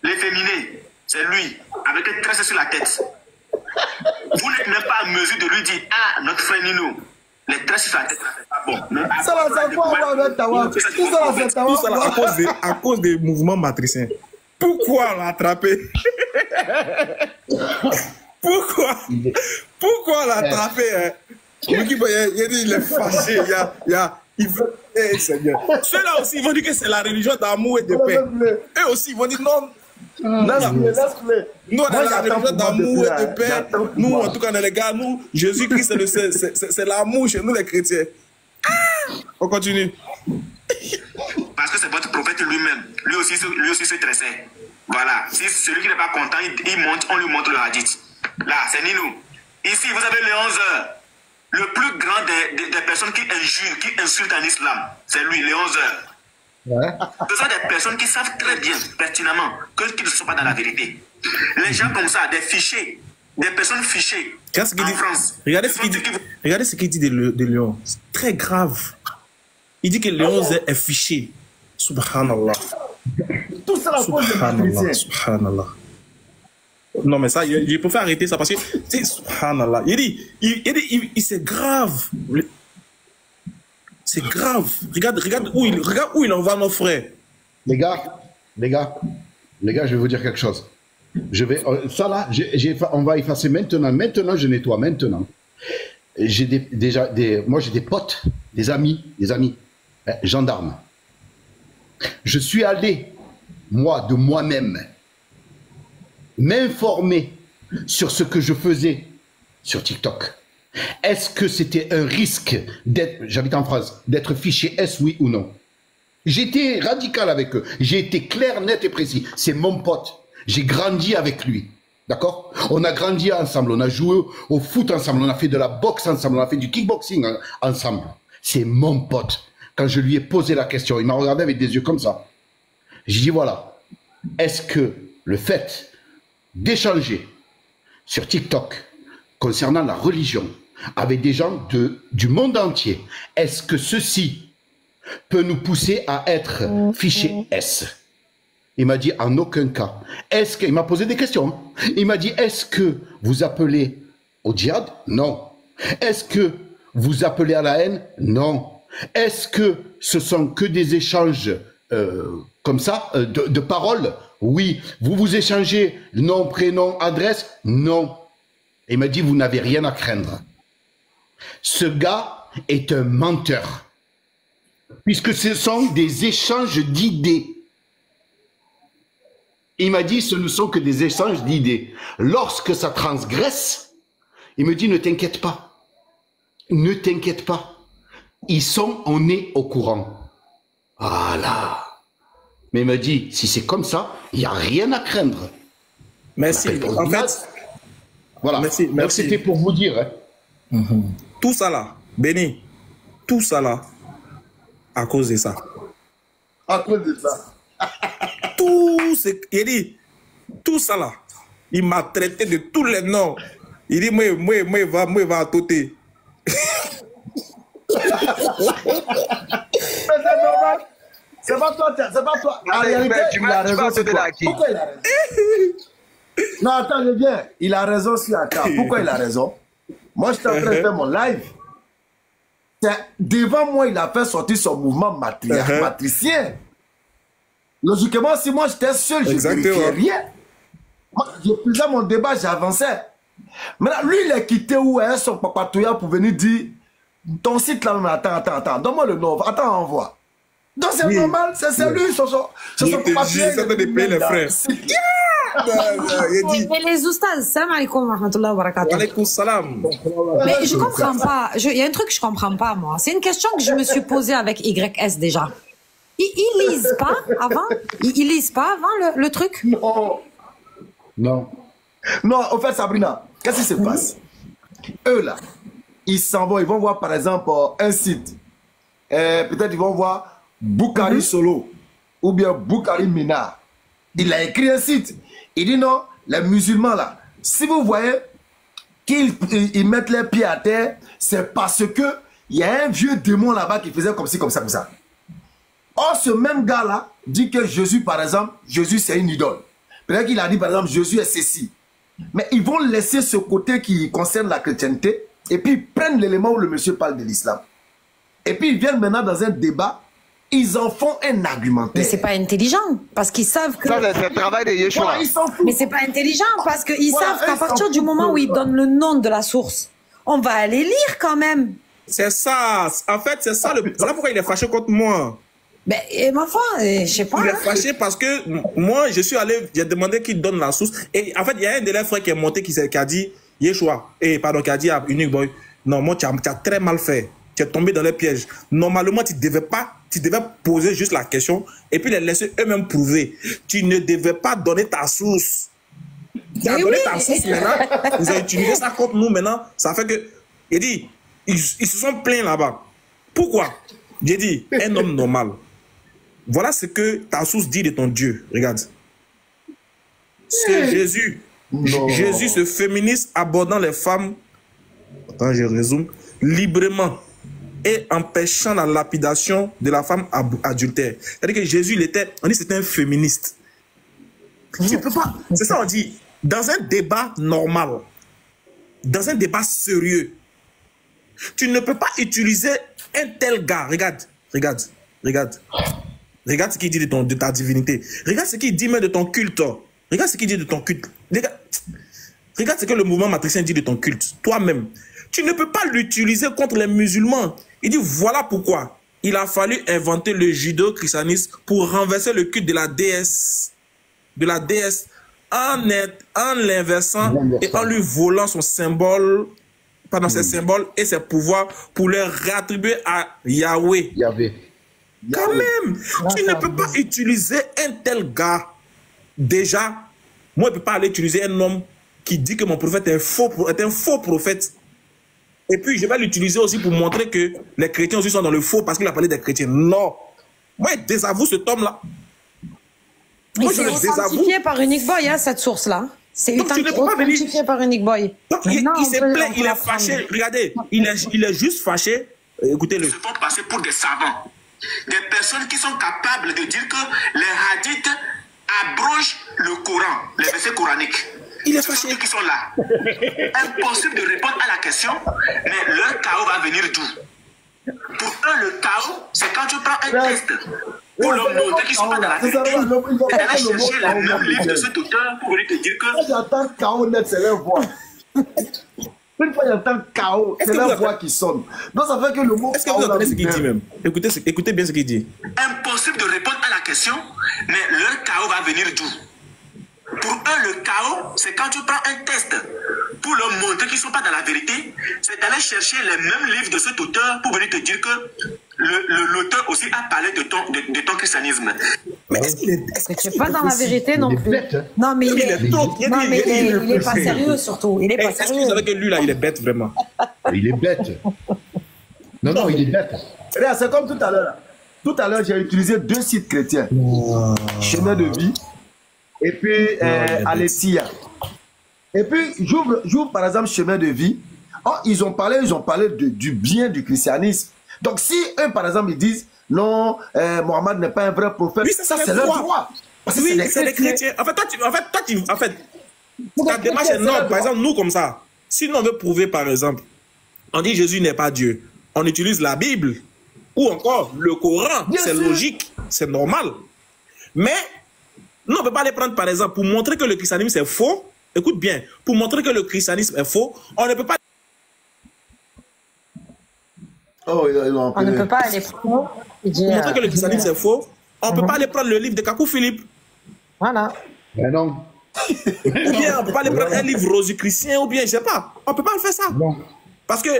l'efféminé. C'est lui, avec une tresse sur la tête. Vous n'êtes même pas en mesure de lui dire, ah, notre frère Nino, les tresses sur la tête, c'est pas bon. Ça va, ça va, tout ça là, à cause des mouvements matriciens. Pourquoi on l'a attrapé? Pourquoi on l'a attrapé? Hein? Il est fâché. Il veut. Eh, Seigneur. Ceux-là aussi, ils vont dire que c'est la religion d'amour et de paix. Eux aussi, ils vont dire non. Nous, on a la religion d'amour et de paix. Nous, en tout cas, on est les gars. Nous, Jésus-Christ, c'est l'amour chez nous, les chrétiens. On continue. Parce que c'est votre prophète lui-même. Lui aussi se tressait. Voilà. Si celui qui n'est pas content, il monte, on lui montre le hadith. Là, c'est Nino. Ici, vous avez les 11 heures. Le plus grand des personnes qui injurent, qui insultent en islam, c'est lui, les 11 heures. Ouais. Ce sont des personnes qui savent très bien, pertinemment, qu'ils ne sont pas dans la vérité. Les gens comme ça, des fichés, des personnes fichées en France. Regardez ce qu'il dit de Léon. C'est très grave. Il dit que Léon est fiché. Subhanallah. Tout ça, Subhanallah. Subhanallah. Non, mais ça, je préfère arrêter ça parce que c'est subhanallah. Il dit, c'est grave. C'est grave. Regarde où il envoie nos frères. Les gars, je vais vous dire quelque chose. Ça là, on va effacer maintenant. Maintenant, je nettoie. Maintenant, moi j'ai des potes, des amis, gendarmes. Je suis allé, moi, de moi-même, m'informer sur ce que je faisais sur TikTok. Est-ce que c'était un risque d'être, j'habite en France, d'être fiché S, oui ou non? J'étais radical avec eux. J'ai été clair, net et précis. C'est mon pote. J'ai grandi avec lui. D'accord? On a grandi ensemble. On a joué au foot ensemble. On a fait de la boxe ensemble. On a fait du kickboxing ensemble. C'est mon pote. Quand je lui ai posé la question, il m'a regardé avec des yeux comme ça. J'ai dit voilà. Est-ce que le fait d'échanger sur TikTok concernant la religion avec des gens du monde entier, est-ce que ceci peut nous pousser à être fiché S? Il m'a dit en aucun cas. Il m'a posé des questions. Il m'a dit est-ce que vous appelez au djihad? Non. Est-ce que vous appelez à la haine? Non. Est-ce que ce sont que des échanges comme ça, de paroles? Oui. Vous vous échangez nom, prénom, adresse? Non. Et il m'a dit, vous n'avez rien à craindre. Ce gars est un menteur. Puisque ce sont des échanges d'idées. Il m'a dit, ce ne sont que des échanges d'idées. Lorsque ça transgresse, il me dit, ne t'inquiète pas. Ne t'inquiète pas. On est au courant. Voilà. Mais il me dit, si c'est comme ça, il n'y a rien à craindre. Merci. En fait, voilà. Merci. C'était pour vous dire. Hein. Tout ça là, Béni, tout ça là, à cause de ça. À cause de ça. Il dit, tout ça là, il m'a traité de tous les noms. Il dit, moi, il va à côté. Mais c'est normal. C'est pas toi. En réalité, il a raison. Pourquoi il a raison? Non, attends, je viens. Il a raison sur la table. Pourquoi il a raison? Moi, je suis en train de faire mon live. Devant moi, il a fait sortir son mouvement matricien. Logiquement, si moi j'étais seul, je ne vérifiais rien. Moi, je faisais mon débat, j'avançais. Maintenant, lui, il est quitté où est son papatouilla pour venir dire ton site là, attends, donne-moi le nom, attends, envoie. Donc c'est normal, c'est lui, son papatouilla. Ça doit payer les frères. Mais les oustas, salam alaikum wa rahmatullahi wa barakatuh. Wa alaikum salam. Mais je comprends pas. Il y a un truc que je comprends pas, moi. C'est une question que je me suis posée avec YS déjà. Ils lisent pas avant? Ils lisent pas avant le truc? Non. Non, en fait, Sabrina, qu'est-ce qui se passe? eux là, ils s'en vont, ils vont voir par exemple un site. Peut-être ils vont voir Boukari Solo ou bien Boukari Ménard. Il a écrit un site. Il dit non, les musulmans là, si vous voyez qu'ils mettent les pieds à terre, c'est parce que il y a un vieux démon là-bas qui faisait comme ci, comme ça, comme ça. Or, ce même gars-là dit que Jésus, par exemple, Jésus c'est une idole. Peut-être qu'il a dit par exemple, Jésus est ceci. Mais ils vont laisser ce côté qui concerne la chrétienté et puis ils prennent l'élément où le monsieur parle de l'islam. Et puis ils viennent maintenant dans un débat, ils en font un argumentaire. Mais c'est pas intelligent, parce qu'ils savent que... Ça, c'est le travail de Yeshua. Voilà, ils s'en foutent. Mais c'est pas intelligent, parce qu'ils Voilà, savent qu'à ils partir s'en du foutent. moment où ils donnent le nom de la source, on va aller lire quand même. C'est ça. En fait, c'est ça. Voilà pourquoi il est fâché contre moi. Ben, et ma foi, je sais pas. Il est hein. fâché parce que moi, je suis allé, j'ai demandé qu'il donne la source. Et en fait, il y a un de leurs frères qui est monté qui a dit, Yeshua, qui a dit à Unique Boy, non, moi, tu as très mal fait. Tu es tombé dans les pièges. Normalement, tu devais poser juste la question et puis les laisser eux-mêmes prouver. Tu ne devais pas donner ta source. Tu as donné ta source maintenant. Vous avez utilisé ça contre nous maintenant. Ça fait que, il dit, ils se sont plaints là-bas. Pourquoi? J'ai dit, un homme normal. Voilà ce que ta source dit de ton Dieu. Regarde. C'est Jésus. Non. Jésus se féministe abordant les femmes. Attends, je résume. Librement. Et empêchant la lapidation de la femme adultère. C'est-à-dire que Jésus, on dit c'était un féministe. Tu peux pas. C'est ça, on dit. Dans un débat normal, dans un débat sérieux, tu ne peux pas utiliser un tel gars. Regarde. Regarde ce qu'il dit de ta divinité. Regarde ce qu'il dit même de ton culte. Regarde ce qu'il dit de ton culte. Regarde ce que le mouvement matricien dit de ton culte. Toi-même. Tu ne peux pas l'utiliser contre les musulmans. Il dit voilà pourquoi. Il a fallu inventer le judéo-christianisme pour renverser le culte de la déesse. En l'inversant et en lui volant son symbole, pendant ses symboles et ses pouvoirs pour les réattribuer à Yahweh. Quand même, tu ne peux pas utiliser un tel gars. Déjà, moi, je ne peux pas aller utiliser un homme qui dit que mon prophète est un faux prophète. Et puis, je vais l'utiliser aussi pour montrer que les chrétiens aussi sont dans le faux parce qu'il a parlé des chrétiens. Non. Moi, je désavoue cet homme-là. Il s'est authentifié par Unique Boy, hein, cette source-là. C'est authentifié par Unique Boy. Donc, il s'est plaint, il est fâché. Regardez, il est juste fâché. Écoutez-le. Ils se font passer pour des savants. Des personnes qui sont capables de dire que les hadiths abrogent le Coran, les versets coraniques. Il est fâché. Ceux qui sont là. Impossible de répondre à la question, mais leur chaos va venir d'où? Pour eux, le chaos, c'est quand tu prends un test pour leur montrer qu'ils ne sont pas dans la vérité. Et d'aller chercher les mêmes livres de cet auteur pour venir te dire que... Quand j'entends chaos net, c'est leur voix. Une fois j'entends chaos, c'est leur voix qui sonne. Donc ça fait que le mot... Est-ce que vous entendez ce qu'il dit même? Écoutez bien ce qu'il dit. Impossible de répondre à la question, mais leur chaos va venir d'où? Pour eux, le chaos, c'est quand tu prends un test pour leur montrer qu'ils ne sont pas dans la vérité, c'est d'aller chercher les mêmes livres de cet auteur pour venir te dire que l'auteur aussi a parlé de ton christianisme. Mais est-ce qu'il est... Tu n'es pas dans la vérité non plus. Non, mais il est pas sérieux surtout. Il est pas sérieux. Est-ce que vous savez que lui, là, il est bête vraiment? Il est bête. Non, il est bête. Regarde, c'est comme tout à l'heure. Tout à l'heure, j'ai utilisé 2 sites chrétiens. Chemin de vie. Et puis, Aletia. Et puis, j'ouvre par exemple Chemin de vie. Oh, ils ont parlé du bien du christianisme. Donc, si eux, par exemple, ils disent non, Mohammed n'est pas un vrai prophète, oui, ça c'est leur droit. Parce que oui, c'est les chrétiens. En fait, ta démarche est noble. Par exemple, nous, comme ça, si nous on veut prouver, par exemple, on dit Jésus n'est pas Dieu, on utilise la Bible ou encore le Coran, c'est logique, c'est normal. Mais, nous, on ne peut pas les prendre, par exemple, pour montrer que le christianisme est faux. Écoute bien, pour montrer que le christianisme est faux, on ne peut pas... On ne peut pas aller prendre... Pour montrer que le christianisme est faux, on ne peut pas aller prendre le livre de Kakou Philippe. Voilà. Ben non. Ou bien on ne peut pas aller prendre un livre rosicrucien, ou bien, je ne sais pas. On ne peut pas faire ça. Non. Parce que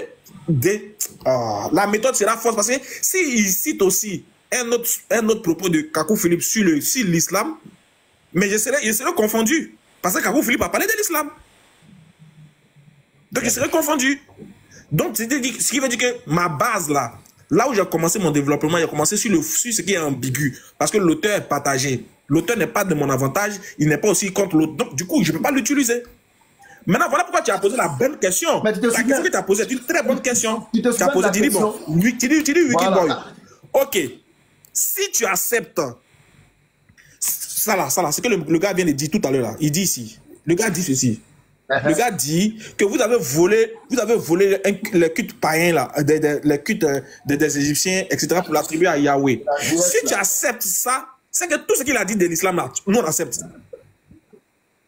la méthode sera fausse. Parce que s'il cite aussi un autre propos de Kakou Philippe sur l'islam, mais je serais confondu. Parce que Kakou Philippe a parlé de l'islam. Donc, je serais confondu. Donc, ce qui veut dire que ma base, là où j'ai commencé mon développement, j'ai commencé sur ce qui est ambigu. Parce que l'auteur est partagé. L'auteur n'est pas de mon avantage, il n'est pas aussi contre l'autre. Donc, du coup, je ne peux pas l'utiliser. Maintenant, voilà pourquoi tu as posé la bonne question. La question que tu as posée est une très bonne question. Tu as posé, tu dis, bon, tu dis Wikiboy. Ok. Si tu acceptes ça là, c'est que le gars vient de dire tout à l'heure là. Il dit ici. Le gars dit ceci. Le gars dit que vous avez volé les cultes païens là, les cultes des Égyptiens, etc. pour l'attribuer à Yahweh. Si tu acceptes ça, c'est que tout ce qu'il a dit de l'islam là, nous on accepte.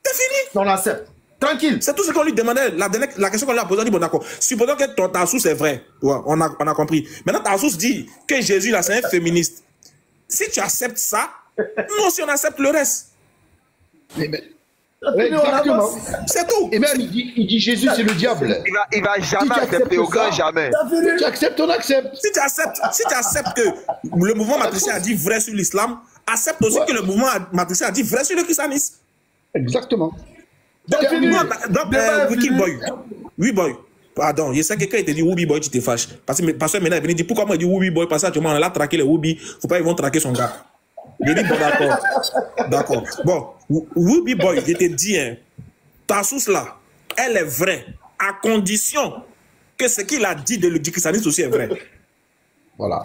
C'est fini. On accepte. Tranquille. C'est tout ce qu'on lui demandait. La question qu'on lui a posée, on dit bon d'accord. Supposons que ta source est vraie. Ouais, on a compris. Maintenant ta source dit que Jésus là c'est un féministe. Si tu acceptes ça, nous aussi on accepte le reste. Exactement. C'est tout. Et même il dit Jésus c'est le diable. Il va jamais accepter, au grand jamais. Si tu acceptes, on accepte. Si tu acceptes que le mouvement matricien a dit vrai sur l'islam, accepte aussi que le mouvement matricien a dit vrai sur le christianisme. Exactement. Donc Wikiboy. Oui, boy. Pardon, je sais que quand il te dit Woubi Boy, tu te fâches. Parce que maintenant, il vient dire pourquoi moi il dit Woubi Boy, parce que actuellement, on a traqué les Woubi, faut pas ils vont traquer son gars. Il dit bon, d'accord. D'accord. Bon, Woubi Boy, je te dis, hein, ta source là, elle est vraie, à condition que ce qu'il a dit de du christianisme aussi est vrai. Voilà.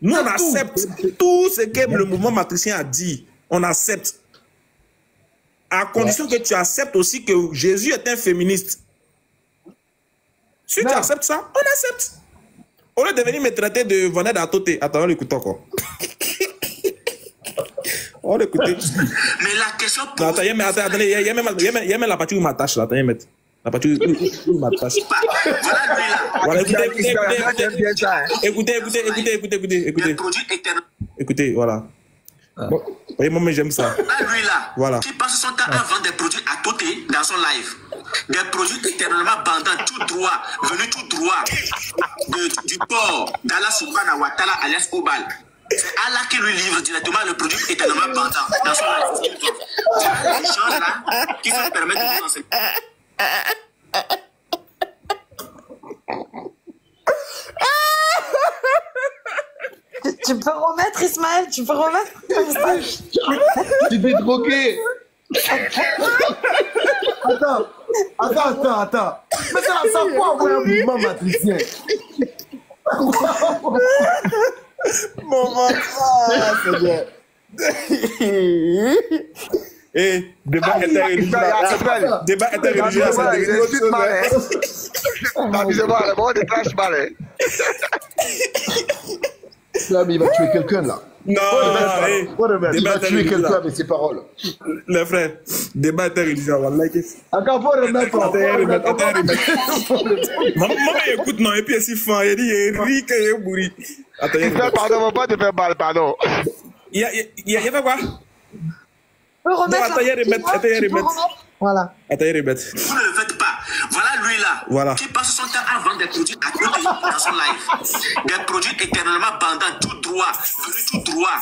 Nous, on accepte tout ce que le mouvement matricien a dit. On accepte. À condition que tu acceptes aussi que Jésus est un féministe. Si tu acceptes ça, on accepte. Au lieu de venir me traiter de Vaned à Toté. Attends, on l'écoute encore. On l'écoute. Mais la question pour... Attends, il y a même la partie où il m'attache là. Attends, il y a la partie où il m'attache. Voilà lui là. Voilà, écoutez, voilà. Bon. Oui, moi, j'aime ça. Là, lui là, voilà. qui passe son temps à vendre des produits à côté dans son live. Des produits éternellement bandants, tout droit, venus tout droit du port d'Allah Subhanahu wa Ta'ala alias Obal. C'est Allah qui lui livre directement le produit éternellement bandant dans son live. C'est les gens là qui se permettent de vous enseigner. Tu peux remettre, Ismaël, tu peux remettre. Tu t'es drogué. Attends. Mais ça quoi avoir un mouvement matricien? Mon enfant, c'est bien. Et débat interreligieux. Débat interreligieux. Là, mais il va tuer quelqu'un là. Non, il va tuer quelqu'un avec ses paroles. Les frères, débat interreligieux. Encore pour remettre. Maman écoute, non, et puis il fin, il dit, il rit, il est bourri. Pardon, pas te faire mal, pardon. Il y a fait quoi? Voilà. Attends, il remet. Vous ne le faites pas. Voilà lui là. Voilà. Qui passe son temps à vendre des produits à côté dans son live. Des produits éternellement bandants, tout droit, venus tout droit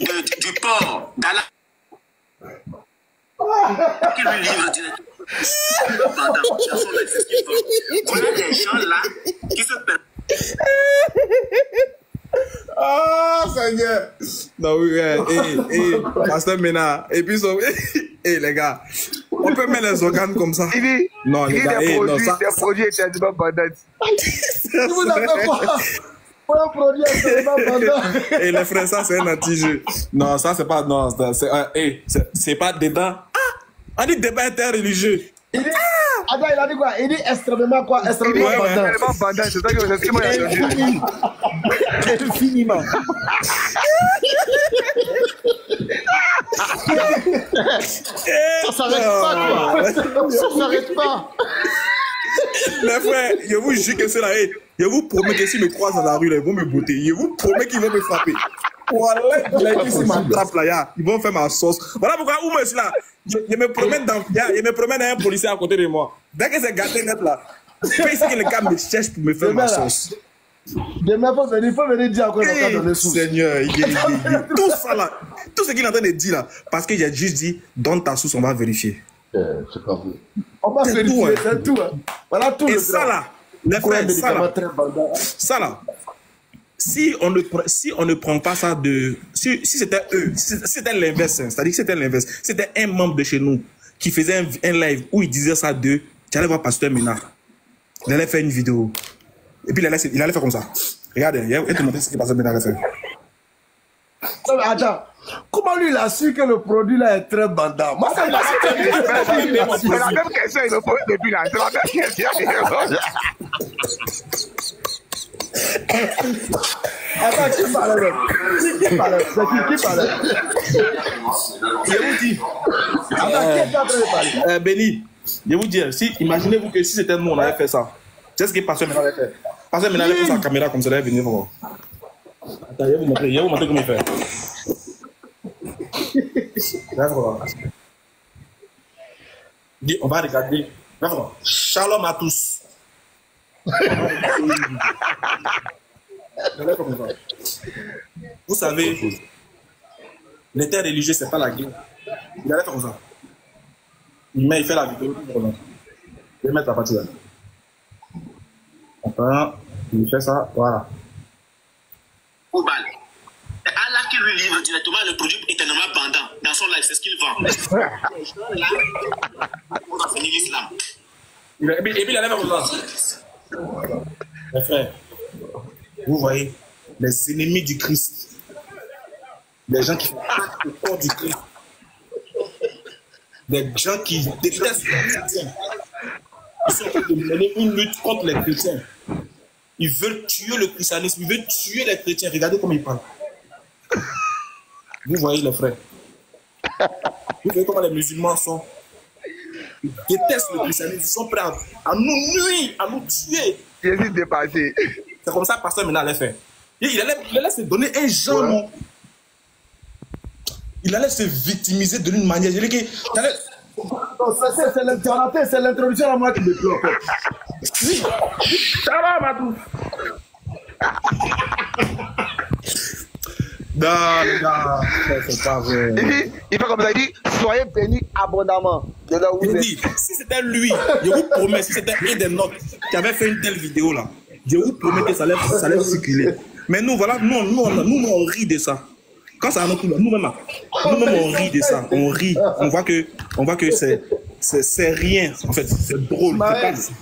du port d'Allah. Qui lui livre directement bandant dans son live. C'est ce qu'il veut. Voilà les gens là qui se permettent. Oh, Seigneur! Non, oui, Pasteur Mena, et puis, les gars, on peut mettre les organes comme ça. Non, les gars, des produits éternellement bandants. Vous avez quoi? Pour un produit éternellement bandant. Et les frères, ça, c'est un anti-jeu. Non, ça, c'est pas, non, c'est pas dedans. On dit débat interreligieux. Il dit, attends, il a dit quoi? Il dit extrêmement quoi? Extrêmement bandant. Extrêmement bandant, c'est ça que je sais. Infiniment. Ça s'arrête pas, quoi. Ça s'arrête pas. Les frères, je vous jure que ceux-là, je vous promets que s'ils me croisent dans la rue, là, ils vont me botter. Je vous promets qu'ils vont me frapper. Voilà, ils m'attrapent là, ils vont faire ma sauce. Voilà pourquoi, où moi je suis là, je me promène dans un policier à côté de moi. Dès que c'est gâté net là, je sais que le gars me cherche pour me faire ma sauce. Demain, il faut venir dire encore dans le sous. Seigneur, tout ça là, tout ce qu'il est en train de dire là, parce que j'ai juste dit, donne ta sauce, on va vérifier. C'est pas vous. On va féliciter, c'est tout. Hein. Voilà tout. Et ça là, les frères, ça là, si on ne prend pas ça de... Si c'était eux, si c'était l'inverse, c'est-à-dire que c'était l'inverse, c'était un membre de chez nous qui faisait un live où il disait ça d'eux, tu allais voir Pasteur Ménard. Il allait faire une vidéo. Et puis il allait faire comme ça. Regardez, il va te montrer ce que Pasteur Ménard allait faire. Non, mais attends, comment lui il a su que le produit là est très bandant? Moi, ça m'a c'est la même question, il me pose depuis là. C'est la même question. Attends, qui parlait? Qui parlait? C'est qui parlait? Je vous dis. Attends, qui est en train de parler? Béni, je vous dis, si, imaginez-vous que si c'était nous, on avait fait ça. C'est ce que Pasteur Ménard avait fait. Pasteur Ménard avait fait sa caméra comme ça, il allait venir voir. Attends, je vais vous montrer comment il fait. On va regarder. Shalom à tous. Vous savez, l'interreligieux, c'est pas la guerre. Il allait faire comme ça. Il fait la vidéo. Je vais mettre la partie là. Attends, il fait ça, voilà. C'est Allah qui lui livre directement le produit éternellement pendant dans son live, c'est ce qu'il vend. Là, on va finir l'islam. Et puis il allait faire comme ça. Mes frères, vous voyez, les ennemis du Christ, les gens qui font le corps du Christ, des gens qui détestent les chrétiens, ils sont en train de mener une lutte contre les chrétiens. Ils veulent tuer le christianisme, ils veulent tuer les chrétiens. Regardez comment ils parlent. Vous voyez les frères. Vous voyez comment les musulmans sont. Ils détestent le christianisme, ils sont prêts à nous nuire, à nous tuer. Jésus dépassé. C'est comme ça que Pasteur Ménard allait faire. Il allait se donner un genre. Ouais. Il allait se victimiser de l'une manière. Je dis que. C'est l'introduction à moi qui me plaît en fait. Oui. Ça va, Matou. Non, c'est pas vrai. Il fait comme ça, il dit soyez bénis abondamment. Il dit, si c'était lui, je vous promets, si c'était un des nôtres qui avait fait une telle vidéo là, je vous promets que ça allait circuler. Mais nous, voilà, nous, on rit de ça. Quand ça nous nous-mêmes, on rit de ça. On rit. On voit que c'est rien. En fait, c'est drôle.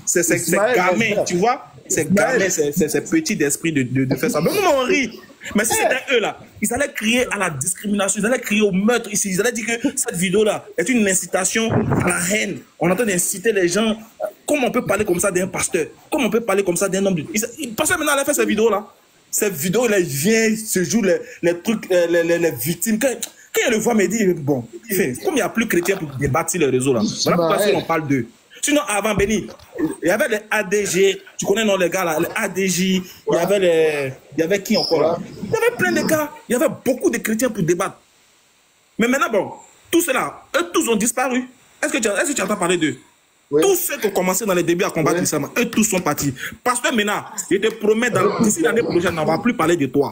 C'est gamin, tu vois. C'est gamin, c'est petit d'esprit de faire ça. Mais nous, on rit. Mais si c'était eux là, ils allaient crier à la discrimination, ils allaient crier au meurtre ici, ils allaient dire que cette vidéo-là est une incitation à la haine. On est en train d'inciter les gens. Comment on peut parler comme ça d'un pasteur? Comment on peut parler comme ça d'un homme? Pasteur maintenant, elle a fait cette vidéo-là. Cette vidéo-là, il vient, se joue les trucs, les victimes. Quand il le voit, il me dit, bon, comme il n'y a plus chrétien pour débattre sur les réseaux là, voilà pourquoi on parle d'eux. Sinon, avant, Béni, il y avait les ADG, tu connais non les gars là, les ADJ, il y avait qui encore là? Il y avait plein de gars, il y avait beaucoup de chrétiens pour débattre. Mais maintenant, bon, tout cela, eux tous ont disparu. Est-ce que tu entends parler d'eux? Oui. Tous ceux qui ont commencé dans les débuts à combattre l'islam, eux tous sont partis. Parce que maintenant, je te promets, d'ici l'année prochaine, on ne va plus parler de toi.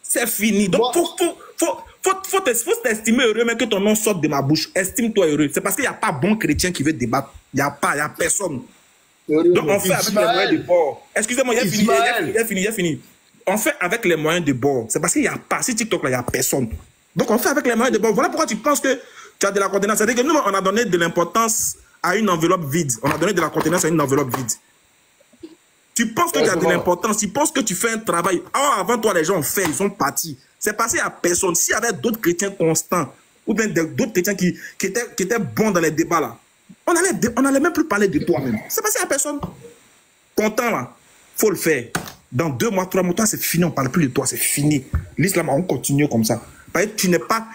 C'est fini. Donc, faut t'estimer heureux, mais que ton nom sorte de ma bouche. Estime-toi heureux. C'est parce qu'il n'y a pas bon chrétien qui veut débattre. Il n'y a personne. Donc, on fait avec les moyens de bord. Excusez-moi, il a fini. On fait avec les moyens de bord. C'est parce qu'il n'y a pas. Si TikTok, là, il n'y a personne. Donc, on fait avec les moyens de bord. Voilà pourquoi tu penses que tu as de la contenance. C'est-à-dire que nous, on a donné de l'importance à une enveloppe vide. On a donné de la contenance à une enveloppe vide. Tu penses que tu as de l'importance, tu penses que tu fais un travail. Oh, avant toi, les gens ont fait, ils sont partis. C'est passé à personne. S'il y avait d'autres chrétiens constants, ou bien d'autres chrétiens qui étaient bons dans les débats là, on n'allait même plus parler de toi-même. C'est passé à personne. Content là, faut le faire. Dans 2 mois, 3 mois, c'est fini, on ne parle plus de toi, c'est fini. L'islam, on continue comme ça. Parce que tu n'es pas...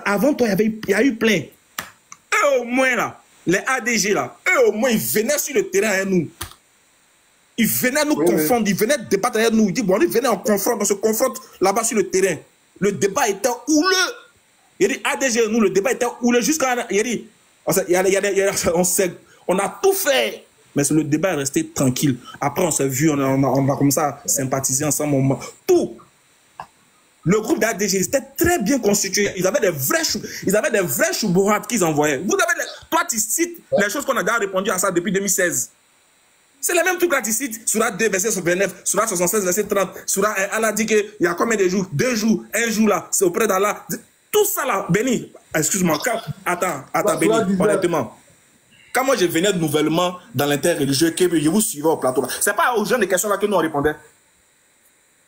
Avant toi, il y a eu plein. Eux au moins là, les ADG là, eux au moins, ils venaient sur le terrain avec nous. Ils venaient nous confondre, ils venaient débattre avec nous. Ils disent, bon, ils venaient, on se confronte là-bas sur le terrain. Le débat était houleux. Il dit, ADG, nous, le débat était houleux jusqu'à... Il dit, on a tout fait. Mais le débat est resté tranquille. Après, on s'est vu, on a commencé à sympathiser ensemble. Tout. Le groupe d'ADG, c'était très bien constitué. Ils avaient des vrais choubourats qu'ils envoyaient. Toi, tu cites les choses qu'on a déjà répondu à ça depuis 2016. C'est les mêmes trucs là, tu cites. Surah 2, verset 29, Surah 76, verset 30. Surah, Allah dit qu'il y a combien de jours? 2 jours, 1 jour là, c'est auprès d'Allah. Tout ça là, Béni, excuse-moi, attends, Béni, honnêtement. Quand moi je venais nouvellement dans l'interreligieux, je vous suivais au plateau là. C'est pas aux jeunes des questions là que nous on répondait.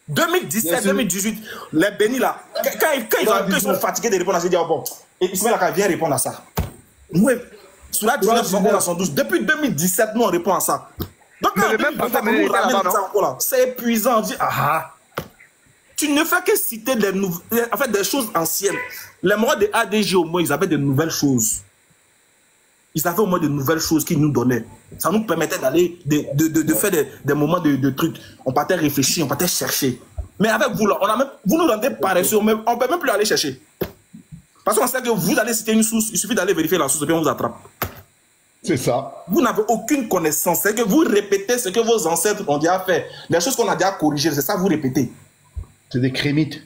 2017, 2018, les bénis là, quand ils sont fatigués de répondre à ça, ils disent, oh bon, Ismaël Aka, viens répondre à ça. Oui, sur la 1912, depuis 2017, nous on répond à ça. Donc, c'est épuisant, on dit, ah, tu ne fais que citer des choses anciennes. Les morts de ADG, au moins, ils avaient de nouvelles choses. Ils avaient au moins de nouvelles choses qu'ils nous donnaient. Ça nous permettait d'aller, de faire des moments de trucs. On partait réfléchir, on partait chercher. Mais avec vous, là, vous nous rendez paresseux, on ne peut même plus aller chercher. Parce qu'on sait que vous allez citer une source, il suffit d'aller vérifier la source et puis on vous attrape. C'est ça. Vous n'avez aucune connaissance. C'est que vous répétez ce que vos ancêtres ont déjà fait. Les choses qu'on a déjà corrigées, c'est ça que vous répétez. C'est des crémites.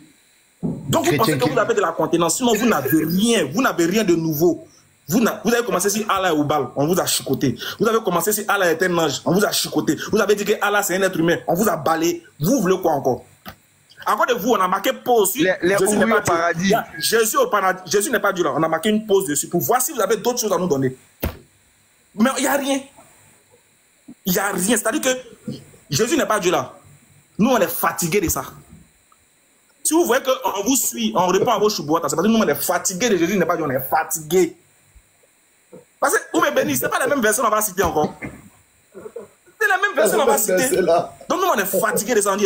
Donc vous pensez que vous avez de la contenance. Sinon, vous n'avez rien. Vous n'avez rien de nouveau. Vous avez commencé si Allah est au bal, on vous a chicoté. Vous avez commencé si Allah est un ange, on vous a chicoté. Vous avez dit que Allah c'est un être humain, on vous a balayé. Vous voulez quoi encore? Encore de vous, on a marqué pause sur Jésus n'est pas Dieu. Paradis. Jésus au paradis. Jésus n'est pas Dieu là. On a marqué une pause dessus pour voir si vous avez d'autres choses à nous donner. Mais il n'y a rien. Il n'y a rien. C'est-à-dire que Jésus n'est pas Dieu là. Nous, on est fatigués de ça. Si vous voyez qu'on vous suit, on répond à vos choubouatas, c'est parce que nous, on est fatigués de Jésus n'est pas Dieu, on est fatigués. Parce que, vous me bénissez, ce n'est pas la même version qu'on va citer encore. C'est la même version qu'on va citer. Donc nous, on est fatigués de ça.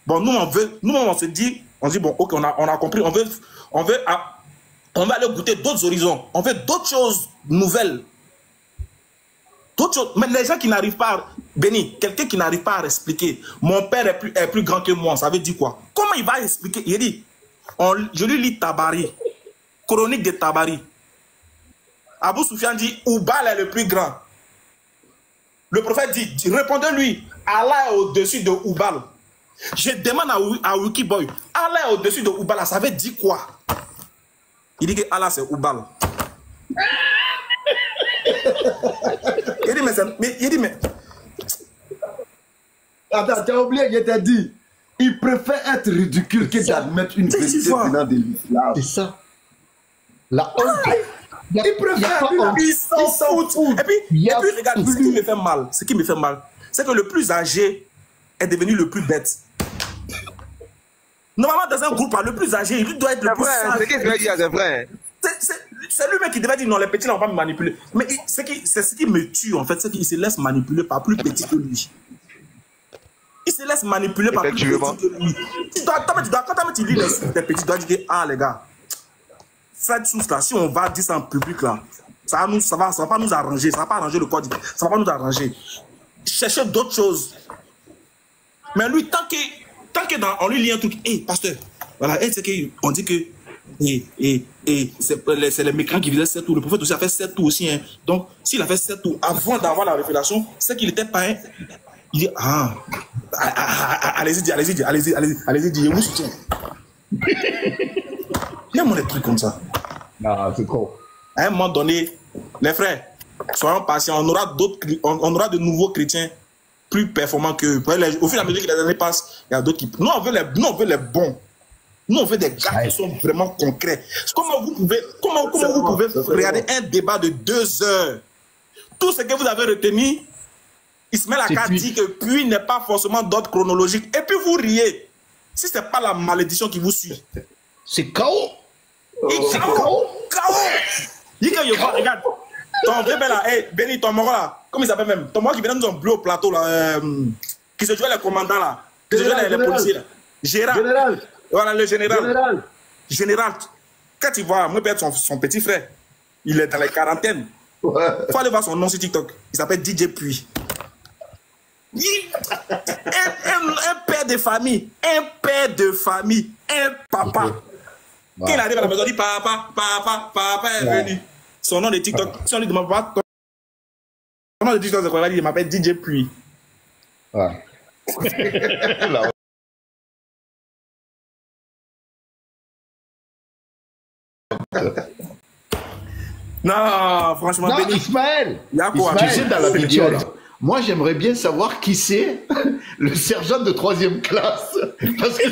Bon, nous, on se dit, bon, ok, on a compris, on veut aller goûter d'autres horizons. On veut d'autres choses nouvelles. D'autres choses. Mais les gens qui n'arrivent pas, Béni, quelqu'un qui n'arrive pas à expliquer, mon père est plus grand que moi, ça veut dire quoi? Comment il va expliquer? Il dit, je lui lis Tabari, chronique de Tabari. Abou Soufiane dit, Oubal est le plus grand. Le prophète dit, répondez-lui, Allah est au-dessus de Oubal. Je demande à Wikiboy, Allah est au-dessus de Oubal, ça veut dire quoi? Il dit que Allah c'est Oubal. Il dit, mais... Attends, tu as oublié, je t'ai dit, il préfère être ridicule que d'admettre une vérité venant de l'islam. C'est ça. La honte. Il préfère, il s'en fout. Et puis regarde, ce qui me fait mal, c'est que le plus âgé est devenu le plus bête. Normalement, dans un groupe, le plus âgé, il doit être le plus sage. C'est vrai. C'est lui-même qui devait dire non, les petits n'ont pas me manipuler. Mais c'est ce qui me tue, en fait, c'est qu'il se laisse manipuler par plus petit que lui. Il se laisse manipuler par plus petit que lui. Quand tu lis les petits, tu dois dire, ah les gars, cette source là, si on va dire ça en public là, ça va pas nous arranger, ça va pas arranger le code, ça va pas nous arranger. Cherchez d'autres choses. Mais lui, tant que on lui lit un truc, pasteur, voilà, c'est qu'on dit que c'est les mécrans qui faisaient 7 tours. Le prophète aussi a fait 7 tours aussi. Hein. Donc, s'il a fait 7 tours avant d'avoir la révélation, c'est qu'il était pas un. Il dit, allez-y, je vous soutiens. Il y a des trucs comme ça. Ah, c'est trop. À un moment donné, les frères, soyons patients, on aura de nouveaux chrétiens plus performants que au fur et à mesure que les années passent, il y a d'autres qui... Nous, on veut les bons. Nous, on veut des gars qui sont vraiment concrets. Comment vous pouvez regarder un débat de 2 heures? Tout ce que vous avez retenu, Ismaël Aka dit que puis n'est pas forcément d'ordre chronologique. Et puis vous riez. Si ce n'est pas la malédiction qui vous suit. C'est chaos. C'est chaos. Regarde. Ton bébé là, Béni, ton moro là, comment il s'appelle même? Ton moro qui vient nous en bleu au plateau là, qui se jouait les commandants là, qui se jouait les policiers là. Général. Voilà le général. Général. Quand tu vois, moi peut-être son petit frère, il est dans les quarantaines. Il faut aller voir son nom sur TikTok. Il s'appelle DJ Puy. Un père de famille, un papa. Quand il arrive à la maison, il dit papa est venu. Son nom de TikTok, si on lui demande pas, son nom de TikTok, c'est quoi? Il m'appelle DJ Puy. Ouais. Non, franchement, Non, Béni. Ismaël, Il y a quoi? Ismaël, Tu sais, dans la vidéo, vidéo, là. moi j'aimerais bien savoir qui c'est le sergent de 3e classe. Parce que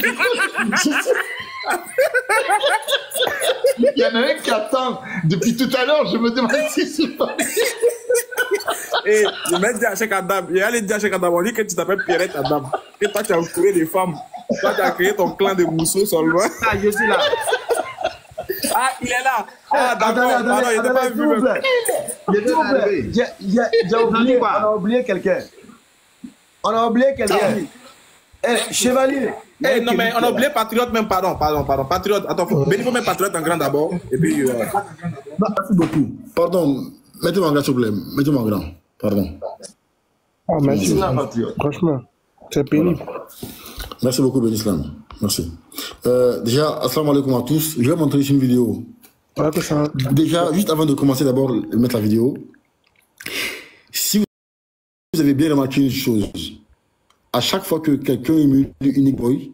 il y en a un qui attend depuis tout à l'heure, je me demande si c'est pas... Et je vais dire à Cheikh Adam, il allait dire à Cheikh Adam, on dit que tu t'appelles Pierrette Adam, que toi tu as entouré des femmes, toi tu as créé ton clan de mousseaux seulement. Ah, je suis là. Ah, il est là. Ah, d'accord, pardon, il n'était pas vu. J'ai oublié, on a oublié quelqu'un. On a oublié quelqu'un. Chevalier. Eh, non, mais on a oublié Patriote même, pardon. Patriote, attends, Béni, faut mettre Patriote en grand d'abord, et puis... Merci beaucoup. Pardon, mettez-moi en grand, s'il vous plaît. Mettez-moi en grand. Pardon. Ah, merci. Franchement, c'est pénible. Merci beaucoup, Ben Islam. Merci. Déjà, assalamu alaikum à tous. Je vais montrer ici une vidéo. Déjà, juste avant de commencer, d'abord, mettre la vidéo. Si vous avez bien remarqué une chose, à chaque fois que quelqu'un humilie Unique Boy,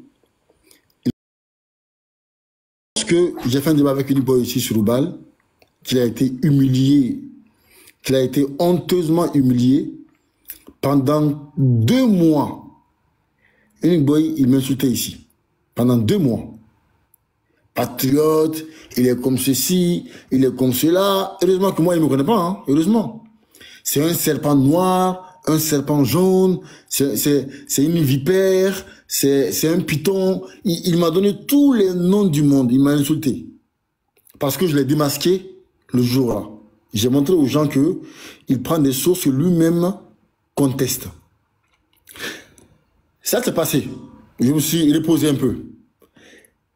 lorsque j'ai fait un débat avec Unique Boy ici sur Ubal, qu'il a été humilié, qu'il a été honteusement humilié pendant 2 mois. Unique Boy, il m'insultait ici. Pendant 2 mois. Patriote, il est comme ceci, il est comme cela. Heureusement que moi, il ne me connaît pas, hein. Heureusement. C'est un serpent noir, un serpent jaune, c'est une vipère, c'est un python. Il m'a donné tous les noms du monde. Il m'a insulté. Parce que je l'ai démasqué le jour-là. J'ai montré aux gens que il prend des sources que lui-même conteste. Ça s'est passé. Je me suis reposé un peu.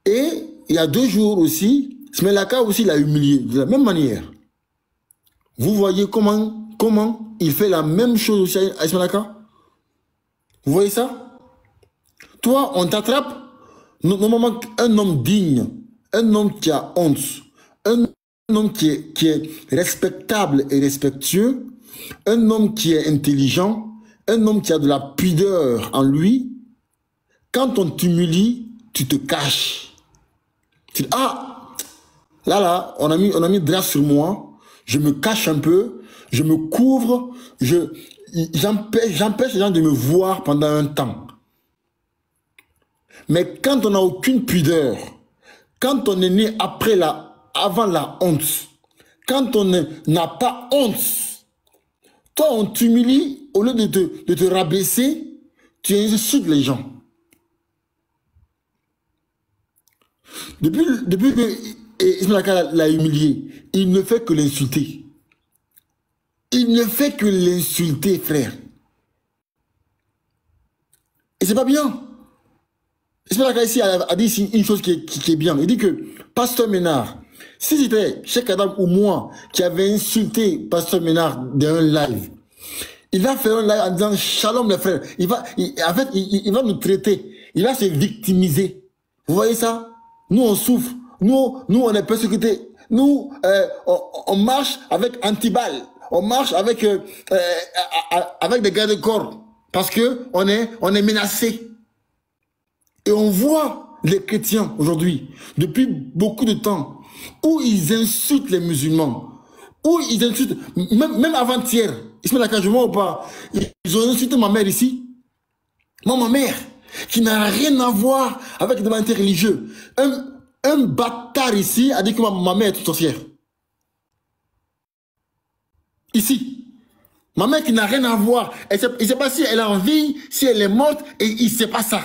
Et il y a 2 jours aussi, Smelaka aussi l'a humilié de la même manière. Vous voyez comment il fait la même chose aussi à Smelaka? Vous voyez ça? Toi, on t'attrape. Normalement, un homme digne, un homme qui a honte, un homme qui est respectable et respectueux, un homme qui est intelligent, un homme qui a de la pudeur en lui. Quand on t'humilie, tu te caches. Tu dis, ah, là, on a mis drap sur moi, je me cache un peu, je me couvre, j'empêche les gens de me voir pendant un temps. Mais quand on n'a aucune pudeur, quand on est né avant la honte, quand on n'a pas honte, toi on t'humilie, au lieu de te rabaisser, tu insultes les gens. Depuis que Ismaël l'a humilié, il ne fait que l'insulter. Il ne fait que l'insulter, frère. Et c'est pas bien. Ismaël ici a dit ici une chose qui est bien. Il dit que Pasteur Ménard, si c'était Cheikh Adam ou moi qui avait insulté Pasteur Ménard dans un live, il va faire un live en disant shalom les frères. Il va nous traiter. Il va se victimiser. Vous voyez ça? Nous, on souffre. Nous, on est persécutés. Nous, on marche avec antiballes. On marche avec des gardes-corps. Parce que on est menacés. Et on voit les chrétiens aujourd'hui, depuis beaucoup de temps, où ils insultent les musulmans. Où ils insultent, même avant-hier, Ismaël Aka, je vois ou pas, ils ont insulté ma mère ici. Moi, ma mère, qui n'a rien à voir avec des mentalités religieux. Un bâtard ici a dit que ma mère est une sorcière. Ici. Ma mère qui n'a rien à voir. Il ne sait pas si elle est en vie, si elle est morte, et il ne sait pas ça.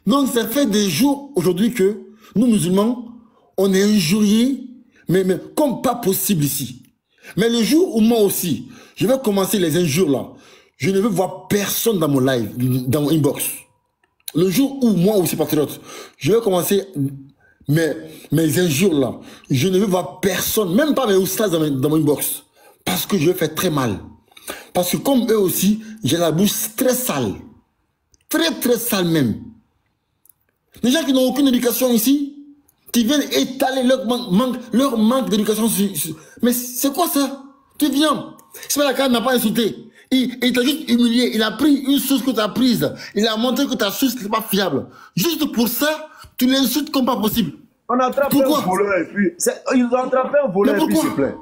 Donc ça fait des jours aujourd'hui que nous musulmans, on est injuriés, mais comme pas possible ici. Mais le jour où moi aussi, je vais commencer les injures là, je ne veux voir personne dans mon live, dans mon inbox. Le jour où moi aussi patriote, je vais commencer mes injures là, je ne veux voir personne, même pas mes oustas dans mon inbox. Parce que je vais faire très mal. Parce que comme eux aussi, j'ai la bouche très sale. Très très sale même. Les gens qui n'ont aucune éducation ici, qui viennent étaler leur manque d'éducation. Mais c'est quoi ça? Tu viens. Ismaël n'a pas insulté. Il t'a juste humilié. Il a pris une source que tu as prise. Il a montré que ta source n'est pas fiable. Juste pour ça, tu l'insultes comme pas possible. On attrape un voleur et puis... Ils ont attrapé un voleur et puis s'il te plaît.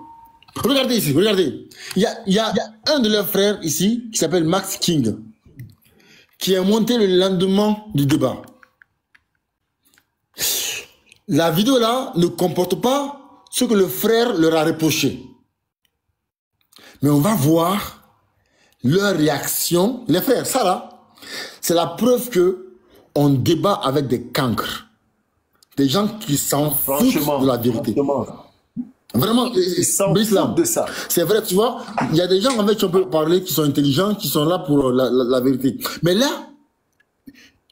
Regardez ici, regardez. Il y a un de leurs frères ici qui s'appelle Max King qui est monté le lendemain du débat. La vidéo là ne comporte pas ce que le frère leur a reproché. Mais on va voir leur réaction. Les frères, ça là, c'est la preuve que on débat avec des cancres. Des gens qui s'en foutent de la vérité. Vraiment, ils s'en foutent de ça. C'est vrai, tu vois, il y a des gens avec qui on peut parler, qui sont intelligents, qui sont là pour la vérité. Mais là,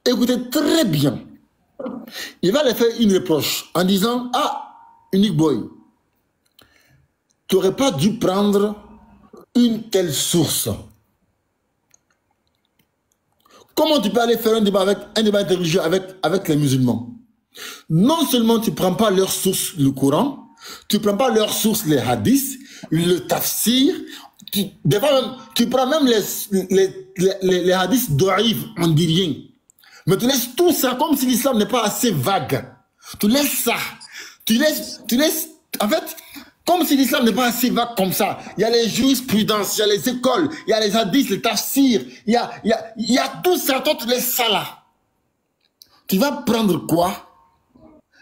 écoutez très bien. Il va leur faire une reproche en disant, ah, Unique Boy, tu n'aurais pas dû prendre une telle source. Comment tu peux aller faire un débat religieux avec les musulmans? Non seulement tu ne prends pas leur source, le Coran, tu ne prends pas leur source, les hadiths, le tafsir, des fois même, tu prends même les hadiths d'Oïv, on ne dit rien. Mais tu laisses tout ça comme si l'islam n'est pas assez vague. Tu laisses ça. Tu laisses, en fait, comme si l'islam n'est pas assez vague comme ça. Il y a les jurisprudences, il y a les écoles, il y a les hadiths, les tafsirs, il y a tout ça, toi tu laisses ça là. Tu vas prendre quoi?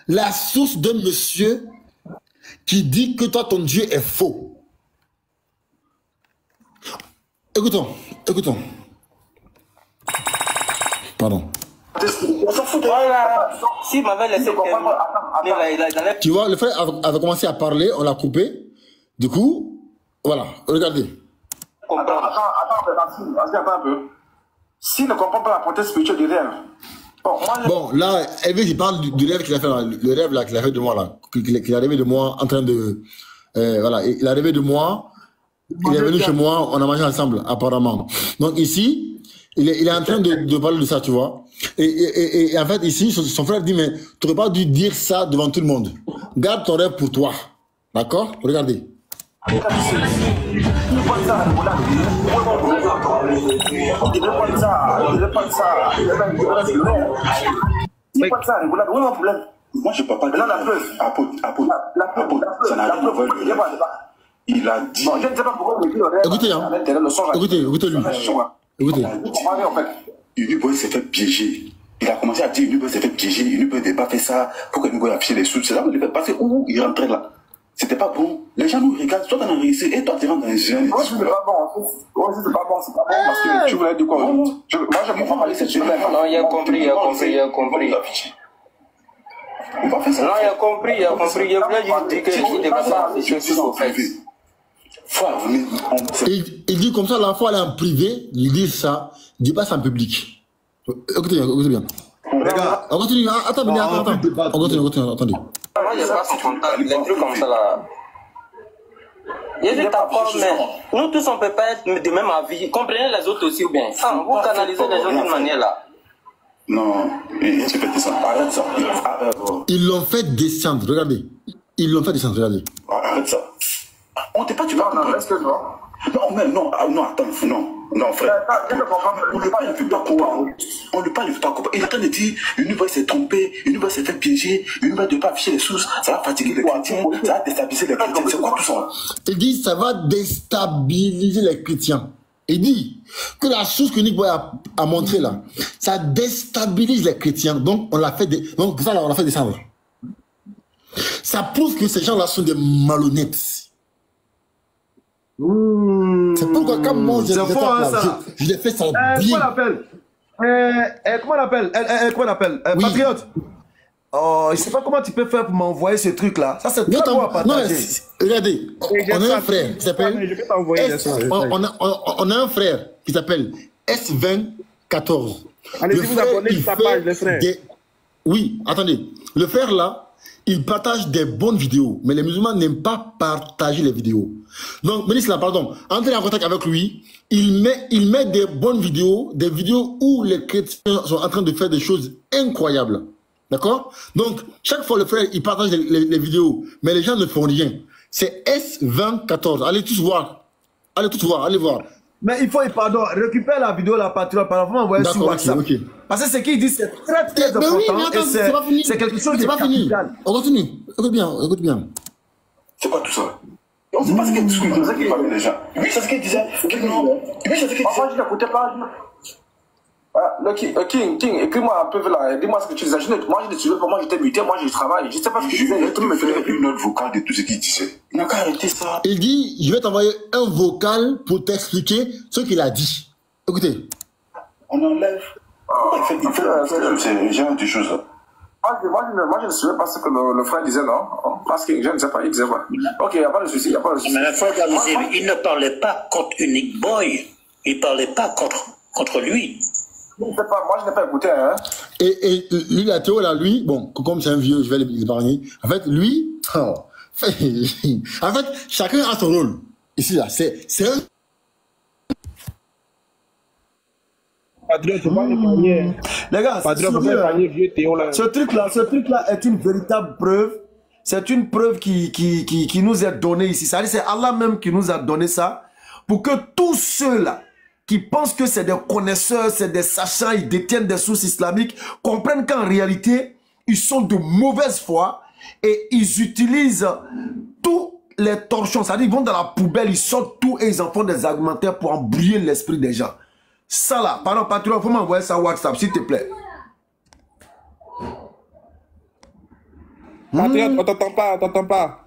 La source d'un monsieur qui dit que toi ton Dieu est faux. Écoutons. Pardon. On s'en fout de... Voilà. S'il m'avait laissé tu vois, le frère avait commencé à parler, on l'a coupé. Du coup, voilà, regardez. Attends, un peu. S'il ne comprend pas la proteste spirituelle du rêve. Bon, là, Elvis, il parle du rêve qu'il a fait, le rêve là qu'il a fait de moi, là. Qu'il est arrivé de moi en train de... voilà, il est arrivé de moi, il est venu chez moi, on a mangé ensemble, apparemment. Donc ici, il est en train de parler de ça, tu vois. Et en fait, ici, son frère dit, mais tu n'aurais pas dû dire ça devant tout le monde. Garde ton rêve pour toi. D'accord? Regardez. Moi, je ne parle pas de la preuve. Ça n'a rien à voir. Il a dit... Bon, je ne sais pas pourquoi il dit écoutez, hein. Écoutez-lui. Écoutez. En fait, Uniboy s'est fait piéger. Il a commencé à dire Uniboy s'est fait piéger. Uniboy n'a pas fait ça pour que Uniboy affiche les sous. C'est là où il fait passer où il rentrait là. C'était pas bon. Les gens nous regardent. Toi, t'en as réussi et toi, tu rentres dans les jeunes. Moi, c'est pas bon. C'est pas bon. Parce que tu voulais dire quoi? Moi, je ne comprends pas les cette chose. Non, il a compris. On va faire ça. Non, il a compris. Il voulait juste dire qu'il ne devait pas afficher sur son fait. Il dit comme ça, la fois elle est en privé, il dit ça, il dit pas ça en public. Écoutez bien. Les gars, on continue, attends. On continue, attendez. Moi, je passe en contact, les trucs comme ça là. Il y a juste d'accord, mais nous tous on ne peut pas être de même avis. Comprenez les autres aussi ou bien. Vous canalisez les gens d'une manière là. Non, tu fais descendre, arrête ça. Ils l'ont fait descendre, regardez. Regardez. Arrête ça. On t'est pas du pas. Non, est-ce que non? Non, mais non, attends, non, frère. On ne parle plus pas quoi. Il est en train de dire, Uniboy s'est trompé, Uniboy s'est fait piéger, Uniboy ne doit pas afficher les sources, ça va fatiguer les chrétiens, ça va déstabiliser les chrétiens. C'est quoi tout ça? Il dit, ça va déstabiliser les chrétiens. Il dit que la source que Uniboy a montrée là, ça déstabilise les chrétiens. Donc, on l'a fait descendre. Ça prouve que ces gens-là sont des malhonnêtes. C'est pourquoi quand moi je l'ai fait ça bien. Comment on appelle Patriote. Oh, je sais pas comment tu peux faire pour m'envoyer ce truc là. Ça c'est très bon à partager. Regardez, on a un frère qui s'appelle on a un frère qui s'appelle S2014. Allez-y vous abonnez sur sa page, le frère. Oui, attendez. Le frère là, il partage des bonnes vidéos, mais les musulmans n'aiment pas partager les vidéos. Donc, ministre, pardon, entrez en contact avec lui, il met des bonnes vidéos, des vidéos où les chrétiens sont en train de faire des choses incroyables. D'accord? Donc, chaque fois le frère, il partage les vidéos, mais les gens ne font rien. C'est S2014. Allez tous voir. Allez voir. Mais il faut, pardon, récupère la vidéo, la patriote, par exemple, envoyer sur WhatsApp. Okay. Parce que ce qu'il dit, c'est très, très important. Oui, et c'est quelque chose qui est capital. On continue. Écoute bien, écoute bien. C'est quoi tout ça? On ne sait pas ce qu'il discute, c'est ça qu'il parlait déjà. Et puis c'est ce qu'il disait. Et puis c'est ce qu'il disait. Moi, je n'écoutais pas. King, écris-moi un peu là, dis-moi ce que tu disais. Moi, je ne suivais pas, moi j'étais muté, moi je travaille. Je ne sais pas ce que tu disais. Je vais faire une note vocale de tout ce qu'il disait. Il n'a qu'à arrêter ça. Il dit, je vais t'envoyer un vocal pour t'expliquer ce qu'il a dit. Écoutez. On enlève. Il fait c'est genre des choses. Moi, je ne savais pas ce que le frère disait, non? Parce que je ne sais pas, il disait quoi. Ok, il n'y a pas de souci, il n'y a pas de souci. Mais le frère il ne parlait pas contre Unique Boy. Il ne parlait pas contre lui. Je ne sais pas, moi je n'ai pas écouté, hein. Et lui, la Théo, là, lui, bon, comme c'est un vieux, je vais l'épargner. En fait, lui, en fait, chacun a son rôle. Ici, là, c'est un... Patriote, faut pas l'épargner. Les gars, Patriote, faut pas épargner vieux Théo, là. Ce truc-là est une véritable preuve. C'est une preuve qui nous est donnée ici. C'est Allah même qui nous a donné ça. Pour que tous ceux-là qui pensent que c'est des connaisseurs, c'est des sachants, ils détiennent des sources islamiques, comprennent qu'en réalité, ils sont de mauvaise foi et ils utilisent tous les torchons. C'est-à-dire ils vont dans la poubelle, ils sortent tout et ils en font des argumentaires pour embrouiller l'esprit des gens. Ça là, pardon, patron, il faut m'envoyer ça WhatsApp, s'il te plaît. Patriote, on t'entend pas, on t'entend pas.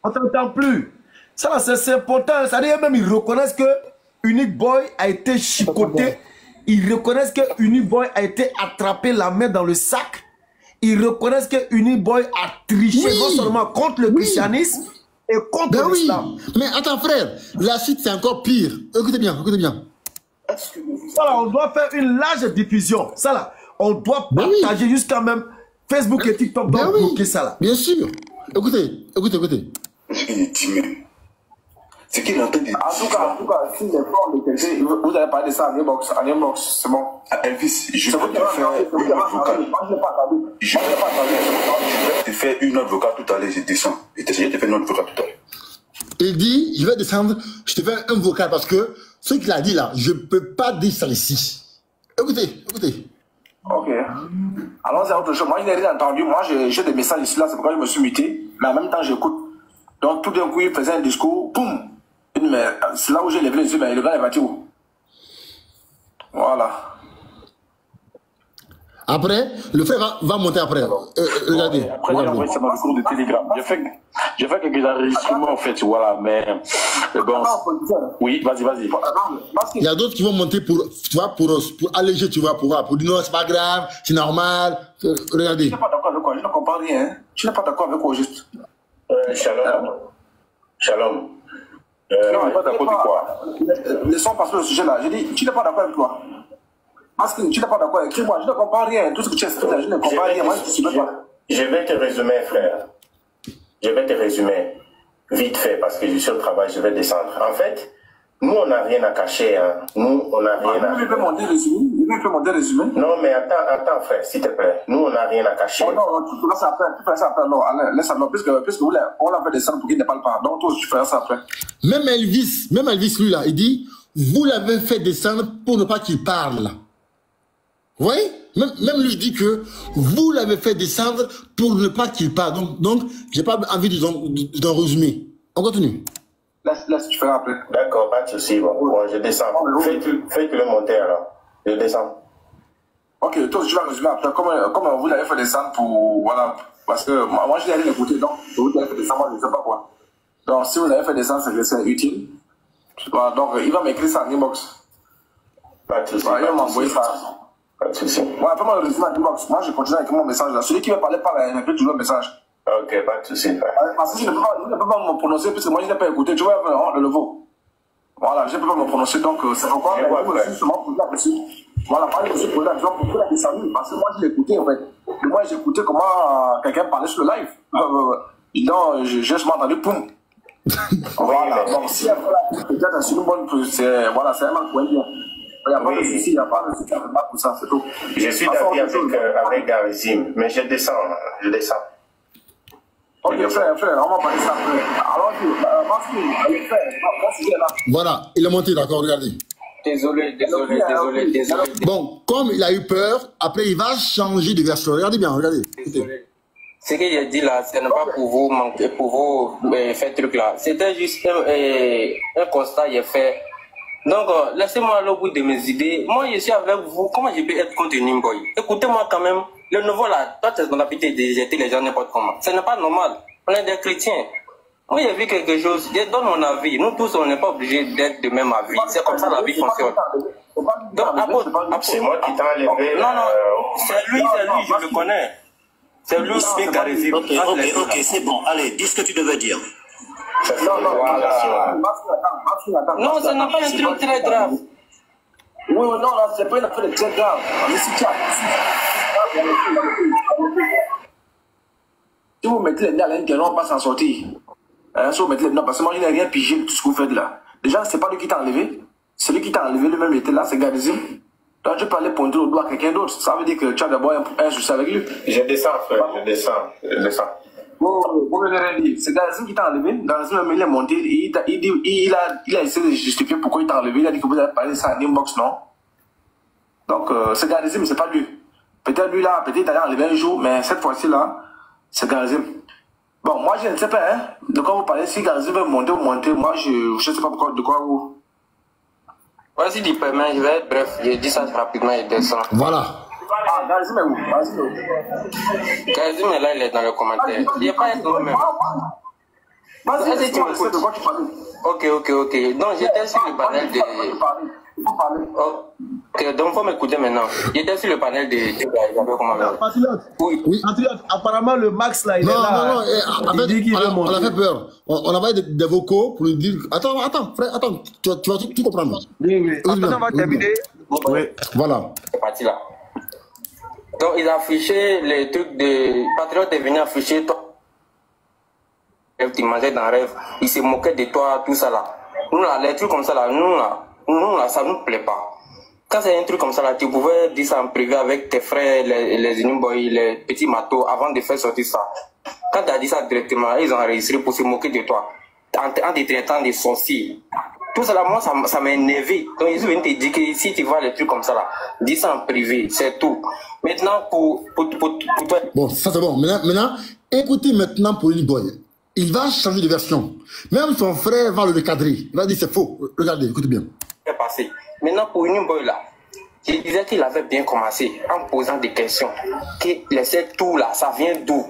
On t'entend plus. Ça là, c'est important. C'est-à-dire même ils reconnaissent que Unique Boy a été chicoté. Ils reconnaissent que Unique Boy a été attrapé la main dans le sac. Ils reconnaissent que Unique Boy a triché non seulement contre le christianisme et contre l'islam. Mais attends frère, la suite c'est encore pire. Écoutez bien, écoutez bien. Ça là, on doit faire une large diffusion. Ça là, on doit partager jusqu'à même Facebook et TikTok doivent bloquer ça là. Bien sûr. Écoutez. Il est timide. C'est qu'il entend des... En tout cas, si les formes de quelqu'un, vous allez parler de ça en inbox, c'est bon. Elvis, je vais te faire une note vocale. Je vais te faire une note vocale tout à l'heure, je descends. Je te fais une note vocale tout à l'heure. Il dit, je vais descendre, je te fais un vocal parce que ce qu'il a dit là, je ne peux pas dire ça ici. Écoutez. Ok. Allons-y à autre chose. Moi, je n'ai rien entendu. Moi, j'ai des messages ici là, c'est pourquoi je me suis muté. Mais en même temps, j'écoute. Donc, tout d'un coup, il faisait un discours, boum. Mais c'est là où j'ai levé les yeux, mais le gars est parti où? Voilà. Après, le frère va monter après. Regardez. Après, j'ai envoyé ça dans le cours de Telegram. J'ai fait quelques enregistrements, en fait, voilà, mais bon. Oui, vas-y. Il y a d'autres qui vont monter pour alléger, tu vois, pour dire non, c'est pas grave, c'est normal. Regardez. Je n'ai pas d'accord avec quoi, je ne comprends rien. Tu n'es pas d'accord avec quoi, juste? Shalom. Non, pas d'accord avec quoi? Laissons passer le sujet là. J'ai dit, tu n'es pas d'accord avec quoi? Parce que tu n'es pas d'accord, écris-moi, je ne comprends rien. Tout ce que tu expliques là, je ne comprends rien. Moi, je ne sais pas. Je vais te résumer, frère. Je vais te résumer vite fait parce que je suis au travail, je vais descendre. En fait, nous, on n'a rien à cacher. Hein. Nous, on n'a rien à... Je vais monter le résumé. Non, mais attends, frère, s'il te plaît. Nous, on n'a rien à cacher. Oh non, tu feras ça après. Non, laisse ça. Puisque on l'a fait descendre pour qu'il ne parle pas. Donc, toi, tu feras ça après. Même Elvis, lui, là, il dit, vous l'avez fait descendre pour ne pas qu'il parle. Vous voyez? Même lui dit que vous l'avez fait descendre pour ne pas qu'il parle. Donc j'ai pas envie d'en résumer. On continue. Laisse, tu feras après. D'accord, pas de souci. Bon, je descends. Fais-le monter alors. Je descends. Ok, toi, tu vas résumer après. Comment vous l'avez fait descendre pour... Voilà. Parce que moi, je l'ai rien écouté. Donc, vous l'avez fait descendre, moi, je ne sais pas quoi. Donc, si vous l'avez fait descendre, c'est utile. Voilà, donc, il va m'écrire ça en inbox. Pas de souci. Il va m'envoyer ça. Pas de souci. Ouais, fais-moi le résumé en inbox. Moi, je continue avec mon message là. Celui qui va parler par là, il m'écrit toujours le message. Ok, pas de souci. Parce que je ne peux pas me prononcer puisque moi, je n'ai pas écouté. Tu vois, le nouveau. Voilà, je ne peux pas me prononcer. Donc, c'est pourquoi je me suis seulement posé la question. Voilà, moi, je me suis posé la question pour la descendre. Parce que moi, je l'ai écouté en fait. Et moi, j'ai écouté comment quelqu'un parlait sur le live. Donc, j'ai seulement entendu poum. Voilà, donc si elle fait peut-être sur une bonne. Voilà, c'est un mal pour elle. Il n'y a pas de souci, il n'y a pas de souci pour ça, c'est tout. Je suis d'accord avec Garizim, mais je descends. Ok, frère, on va parler ça après. Alors, Voilà, il est monté, d'accord, regardez. Désolé. Bon, comme il a eu peur, après il va changer de version. Regardez bien, regardez. Écoutez. Ce qu'il a dit là, ce n'est pas pour vous manquer, pour vous faire truc là. C'était juste un constat qu'il a fait. Donc, laissez-moi aller au bout de mes idées. Moi, je suis avec vous. Comment je peux être contre Nimboy? Écoutez-moi quand même. Le nouveau là, toi, tu as ton habitude de jeter les gens n'importe comment. Ce n'est pas normal. On est des chrétiens. Moi, j'ai vu quelque chose. Je donne mon avis. Nous tous, on n'est pas obligés d'être de même avis. C'est comme ça la vie fonctionne. Donc, c'est moi qui t'ai enlevé. Non, c'est lui, je le connais. C'est lui qui est charisme. Ok, c'est bon. Allez, dis ce que tu devais dire. Non, ce n'est pas un truc très grave. Oui, non, là, c'est pas une affaire très grave. Si vous mettez les nez à l'intérieur, on va pas s'en sortir. Si vous mettez les nez, parce que moi, je n'ai rien pigé de tout ce que vous faites là. Déjà, c'est pas lui qui t'a enlevé. C'est lui qui t'a enlevé, lui-même était là, c'est Gadizim. Donc, je peux aller pointer au doigt à quelqu'un d'autre. Ça veut dire que tu as d'abord un souci avec lui. Je descends, frère, je descends. Vous me l'avez dit, c'est Gadizim qui t'a enlevé. Gadizim, il est monté, il a essayé de justifier pourquoi il t'a enlevé. Il a dit que vous avez parlé de ça en inbox, non? Donc, c'est Gadizim, mais c'est pas lui. Peut-être lui là, peut-être il a enlevé un jour, mais cette fois-ci là, c'est Gadizim. Bon, moi je ne sais pas, hein, de quoi vous parlez. Si Gadizim veut monter ou monter, moi je ne sais pas de quoi vous. Ouais, si tu permets, je vais être bref, je dis ça rapidement et descends. Voilà. Ah, Gadizim est où? Gadizim est là, il est dans le commentaire. Il n'est pas être nous-mêmes. Vas-y, de quoi tu parles? Ok. Donc j'étais sur le panel de. Ok, donc faut m'écouter maintenant. J'étais sur le panel de. Patriote. Oui. Patriote, apparemment le Max là, il est là. Non. En fait, on a fait peur. On a envoyé des vocaux pour lui dire. Attends, frère, attends, tu vas tout comprendre. Oui. Attends, on va terminer. Oui. Voilà. C'est parti là. Donc ils affichaient les trucs de. Patriote est venu afficher toi. Tu mangeais dans le rêve. Il se moquait de toi, tout ça là. Nous là, les trucs comme ça là, nous là, ça nous plaît pas. Quand c'est un truc comme ça là, tu pouvais dire ça en privé avec tes frères, les Unimboy, les petits matos, avant de faire sortir ça. Quand tu as dit ça directement, ils ont enregistré pour se moquer de toi. En te traitant de sorcier. Tout ça là, moi, ça m'a énervé. Donc ils viennent te dire que si tu vois les trucs comme ça là, dis ça en privé, c'est tout. Maintenant, pour toi. Bon, ça c'est bon. Maintenant, écoutez maintenant pour Unimboy. Il va changer de version. Même son frère va le recadrer. Il va dire c'est faux. Regardez, écoutez bien. C'est passé. Maintenant, pour Unimboy là, je disais qu'il avait bien commencé en posant des questions. Qu'il laissait tout là, ça vient d'où?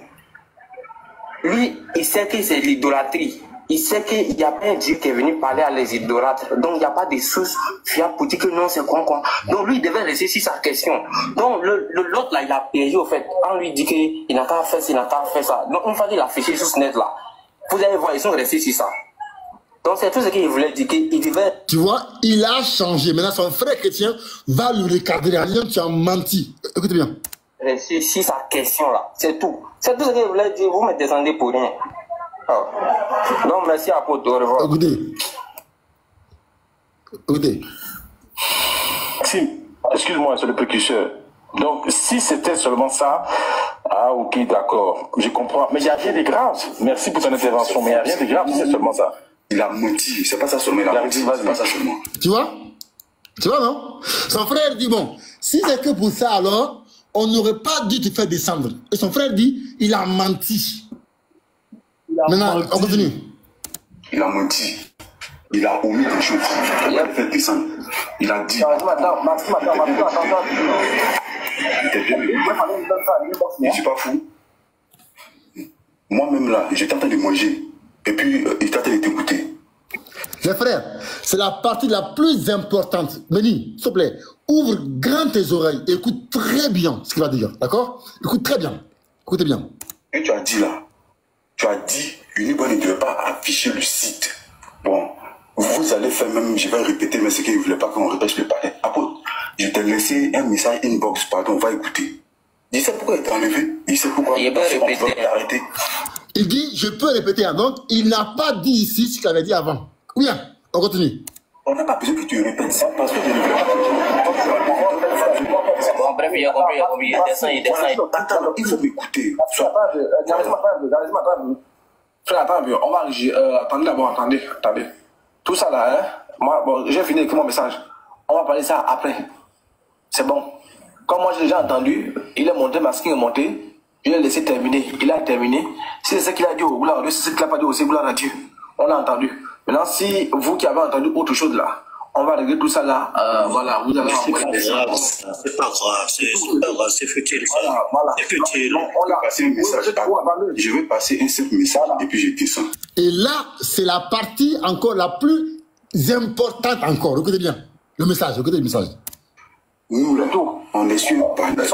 Lui, il sait que c'est l'idolâtrie. Il sait qu'il n'y a pas un Dieu qui est venu parler à les idolâtres. Donc, il n'y a pas de source fiable pour dire que non, c'est quoi. Donc, lui, il devait rester sur sa question. Donc, l'autre là, il a payé au fait. On lui dit qu'il n'a qu'à faire ça, il n'a qu'à faire ça. Donc, une fois qu'il a affiché sur ce net là, vous allez voir, ils sont restés sur ça. Donc c'est tout ce qu'il voulait dire, qu'il devait... Tu vois, il a changé. Maintenant, son frère chrétien va lui recadrer. Tu as menti. Écoutez bien. Rester sur sa question là, c'est tout. C'est tout ce qu'il voulait dire, vous me descendez pour rien. Oh. Donc merci à vous, au revoir. Écoutez. Maxime, excuse-moi, c'est le précurseur. Donc, si c'était seulement ça, ah ok, d'accord, je comprends. Mais il n'y a rien de grave. Merci pour ton intervention, mais il n'y a rien de grave si c'est seulement ça. Il a menti, c'est pas ça seulement, il a menti, c'est pas ça seulement. Tu vois, non? Son frère dit, bon, si c'est que pour ça, alors, on n'aurait pas dû te faire descendre. Et son frère dit, il a menti. Maintenant, on continue. Il a menti. Il a omis des choses. Il a fait descendre. Il a dit. Je suis pas fou. Moi-même là, j'étais en train de manger. Et puis, il était en train de t'écouter. Les frères, c'est la partie la plus importante. Béni, s'il te plaît, ouvre grand tes oreilles et écoute très bien ce qu'il va dire. D'accord? Écoute très bien. Écoutez bien. Et tu as dit là, tu as dit, Unimboy ne devait pas afficher le site. Bon, vous allez faire même, je vais répéter, mais c'est qu'il ne voulait pas qu'on répète le palais. Apôtre, je t'ai laissé un message inbox, pardon, on va écouter. Il sait pourquoi il t'a enlevé, il sait pourquoi il va arrêter. Il dit, je peux répéter, donc il n'a pas dit ici ce qu'il avait dit avant. Ou bien, on continue. On n'a pas besoin que tu répètes ça parce que je ne veux pas que tu... Bon, bref, il a compris, il descend. Attends, il faut m'écouter. Frère, attends un peu. On va... attendez d'abord, attendez. Tout ça là, hein. Moi, bon, j'ai fini avec mon message. On va parler ça après. C'est bon. Comme moi j'ai déjà entendu, il est monté, masking est monté. Je l'ai laissé terminer. Il a terminé. Si c'est ce qu'il a dit au gloire, si c'est ce qu'il n'a pas dit aussi, gloire à Dieu. On a entendu. Maintenant, si vous qui avez entendu autre chose là, on va régler tout ça là. Voilà, vous avez c'est pas grave, c'est pas grave, c'est futile ça. Voilà. C'est futile. On a passer un message. Je vais passer un simple message et puis je descends. Et là, c'est la partie encore la plus importante encore. Écoutez bien le message, écoutez le message. Nous là, on est sur panel.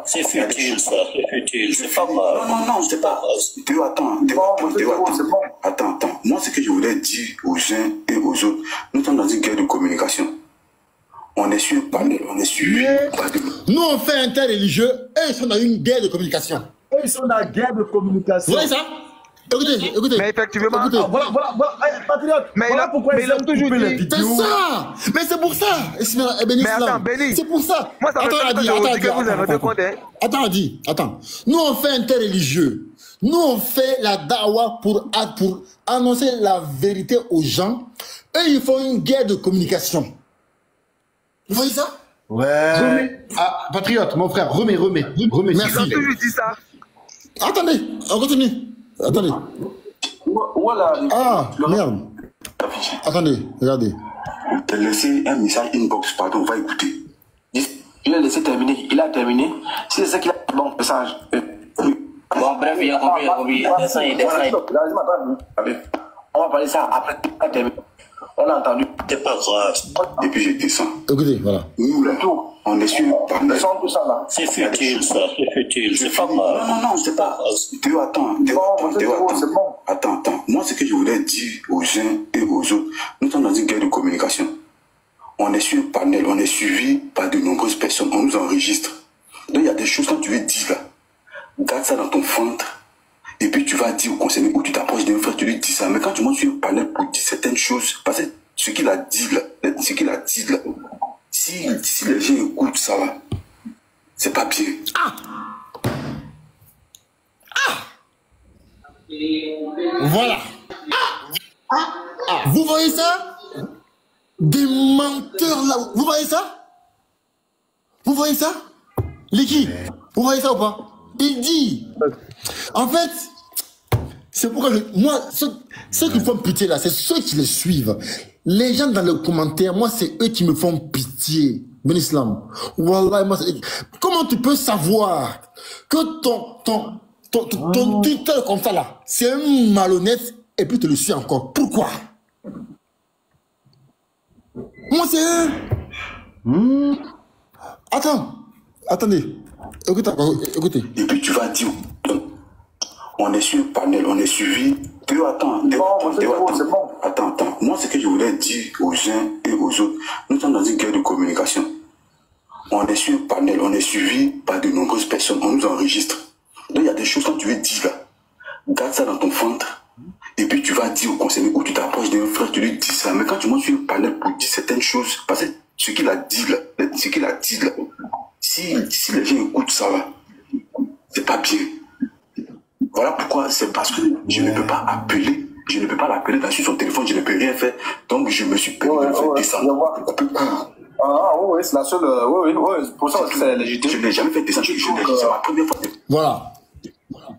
C'est futile ça, c'est futile, c'est pas grave. Non, c'est pas grave. Attends. Moi, ce que je voulais dire aux uns et aux autres, nous sommes dans une guerre de communication. On est sur panel, on est suivi. Nous, on fait interreligieux, eux, ils sont dans une guerre de communication. Eux, ils sont dans la guerre de communication. Vous voyez ça? Écoutez. Mais effectivement, écoutez. Voilà, patriote. Mais voilà pourquoi ils ont toujours dit. C'est ça. Mais c'est pour ça. Mais attends, Béni. C'est pour ça. Moi, ça Attends. Nous, on fait interreligieux. Nous, on fait la dawa pour annoncer la vérité aux gens. Eux, ils font une guerre de communication. Vous voyez ça? Ouais. Ah, patriote, mon frère, remets. Merci. Ils ont toujours dit ça. Attendez, on continue. Attendez. Voilà. Ah, merde. Attendez, regardez. T'as laissé un message inbox, pardon, on va écouter. Je l'ai laissé terminer. Il a terminé. Si c'est ça qu'il a dit, bon message. Bon, bref, il a compris. On va parler ça après. On a entendu. C'est pas grave. Et puis je descends. Écoutez, voilà. Nous là, on est sur panel. C'est futile ça, c'est futile, c'est pas grave. Non, c'est pas grave. Attends. Moi, ce que je voulais dire aux uns et aux autres, nous sommes dans une guerre de communication. On est sur panel, on est suivi par de nombreuses personnes, on nous enregistre. Donc il y a des choses quand tu veux dire là, garde ça dans ton ventre. Et puis tu vas dire au conseiller, ou tu t'approches d'un frère, tu lui dis ça. Mais quand tu montes sur un panel pour dire certaines choses, parce que ce qu'il a dit là, si les gens écoutent ça là, c'est pas bien. Voilà. Vous voyez ça? Des menteurs là. Vous voyez ça? Les qui? Vous voyez ça ou pas? Il dit. En fait, c'est pourquoi moi, ceux qui font pitié là, c'est ceux qui les suivent. Les gens dans les commentaires, moi, c'est eux qui me font pitié. Ben Islam. Wallah, moi, comment tu peux savoir que ton tuteur comme ça là, c'est un malhonnête et puis tu le suis encore? Pourquoi? Moi, c'est un... Attendez. Écoutez. Et puis tu vas dire, on est sur panel, on est suivi. Attends. Moi, ce que je voulais dire aux uns et aux autres, nous sommes dans une guerre de communication. On est sur panel, on est suivi par de nombreuses personnes, on nous enregistre. Donc il y a des choses quand tu veux dire là, garde ça dans ton ventre. Et puis tu vas dire au conseiller, ou tu t'approches d'un frère, tu lui dis ça. Mais quand tu montes sur un panel pour dire certaines choses, parce que ce qu'il a dit là, si les gens écoutent ça là, c'est pas bien. Voilà pourquoi, c'est parce que je ne peux pas appeler, là sur son téléphone, je ne peux rien faire. Donc je me suis permis de faire descendre. Oui, c'est la seule. Oui, pour ça aussi c'est légitime. Je n'ai jamais fait descendre, c'est ma première fois.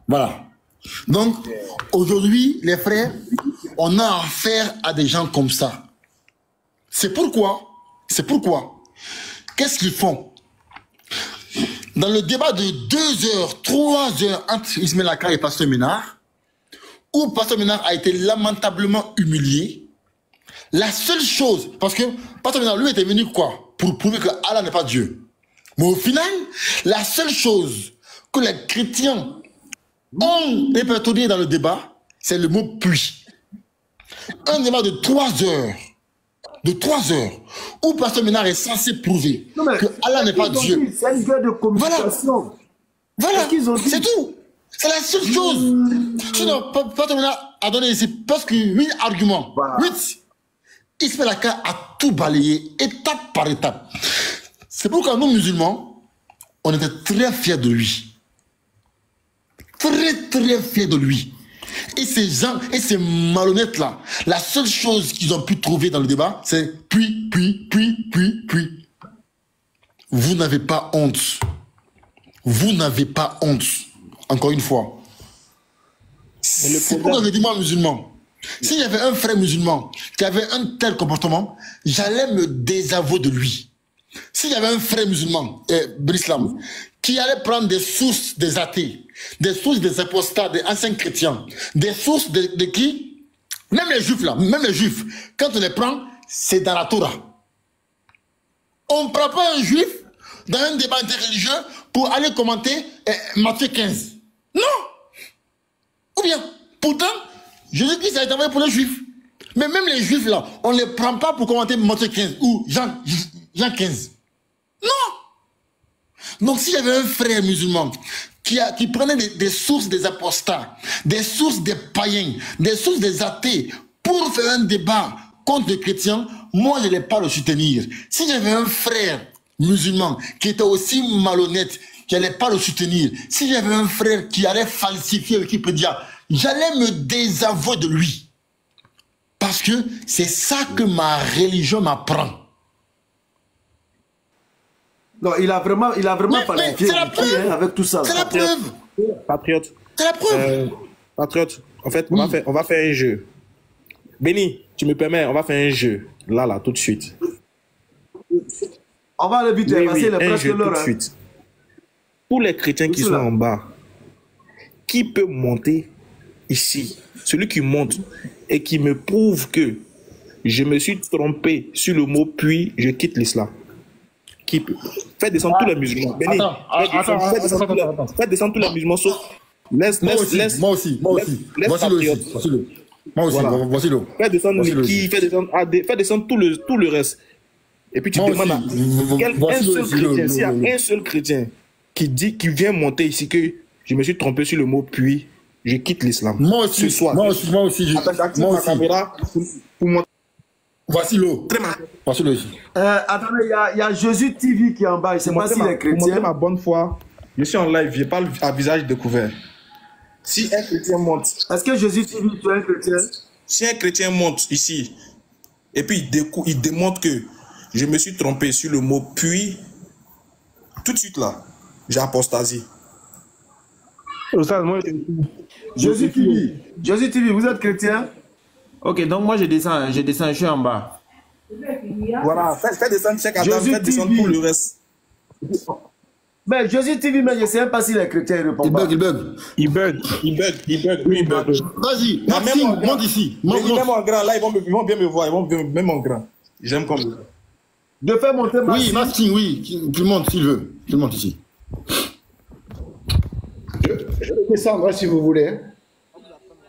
Voilà. Donc, aujourd'hui, les frères, on a affaire à des gens comme ça. C'est pourquoi, qu'est-ce qu'ils font? Dans le débat de 2 heures, 3 heures entre Ismaël Aka et Pasteur Ménard, où Pasteur Ménard a été lamentablement humilié, la seule chose, parce que Pasteur Ménard, lui, était venu quoi? Pour prouver que Allah n'est pas Dieu. Mais au final, la seule chose que les chrétiens ont répertorié dans le débat, c'est le mot puis. Un débat de 3 heures. Où Pasteur Ménard est censé prouver que Allah n'est pas Dieu. C'est une guerre de communication. Voilà. C'est tout. C'est la seule chose. Sinon, Pasteur Ménard a donné ici presque 8 arguments. 8. Ismaël Aka a tout balayé, étape par étape. C'est pourquoi nous, musulmans, on était très fiers de lui. Très, très fiers de lui. Et ces gens, et ces malhonnêtes-là, la seule chose qu'ils ont pu trouver dans le débat, c'est puis. Vous n'avez pas honte. Vous n'avez pas honte. Encore une fois. C'est pourquoi je dis moi musulman. S'il y avait un frère musulman qui avait un tel comportement, j'allais me désavouer de lui. S'il y avait un frère musulman, l'islam, qui allait prendre des sources des athées, des sources des apostats, des anciens chrétiens, des sources de qui? Même les juifs là, même les juifs, quand on les prend, c'est dans la Torah. On ne prend pas un juif dans un débat interreligieux pour aller commenter Matthieu 15. Non! Ou bien, pourtant, Jésus-Christ a été envoyé pour les juifs. Mais même les juifs là, on ne les prend pas pour commenter Matthieu 15 ou Jean 15. Non! Donc s'il y avait un frère musulman qui prenait des sources des apostats, des sources des païens, des sources des athées pour faire un débat contre les chrétiens, moi je n'allais pas le soutenir. Si j'avais un frère musulman qui était aussi malhonnête, qui n'allait pas le soutenir, si j'avais un frère qui allait falsifier Wikipédia, j'allais me désavouer de lui. Parce que c'est ça que ma religion m'apprend. Non, il a vraiment falsifié avec tout ça. C'est la preuve. Patriote. C'est la preuve. Patriote, en fait, on va faire un jeu. Béni, tu me permets, on va faire un jeu. Là, tout de suite. On va aller vite, parce qu'il est presque l'heure. Tout de suite. Pour les chrétiens qui sont en bas, qui peut monter ici? Celui qui monte et qui me prouve que je me suis trompé sur le mot puis je quitte l'islam. Qui peut? Faites descendre tous les musulmans. Béni, faites descendre tous les musulmans sauf. Moi aussi. Voici le. Faites descendre qui, faites descendre tout le reste. Et puis tu demandes à un seul chrétien, s'il y a un seul chrétien qui vient monter ici que je me suis trompé sur le mot puis je quitte l'islam. Moi aussi. Ce soir. Moi aussi. Voici l'eau. Voici l'eau ici. Attendez, il y a Jésus TV qui est en bas. Je ne sais pas si les chrétiens. Pour montrer ma bonne foi, je suis en live, je parle à visage découvert. Si un chrétien monte. Est-ce que Jésus TV, tu es un chrétien? Si un chrétien monte ici, et puis il démontre que je me suis trompé sur le mot puis, tout de suite là, j'ai apostasie. Jésus TV, vous êtes chrétien? Ok, donc moi je descends, je suis en bas. Voilà, faites descendre Cheikh Adam, faites descendre tout le reste. Mais Jésus TV, mais je ne sais pas si les chrétiens répondent pas. Il bug. Vas-y, Maxime, monte ici. Même en grand, là, ils vont bien me voir, même en grand. J'aime comme ça. De faire monter Maxime. Oui, Maxime, oui, tu montes s'il veut. Tu montes ici. Je vais descendre si vous voulez.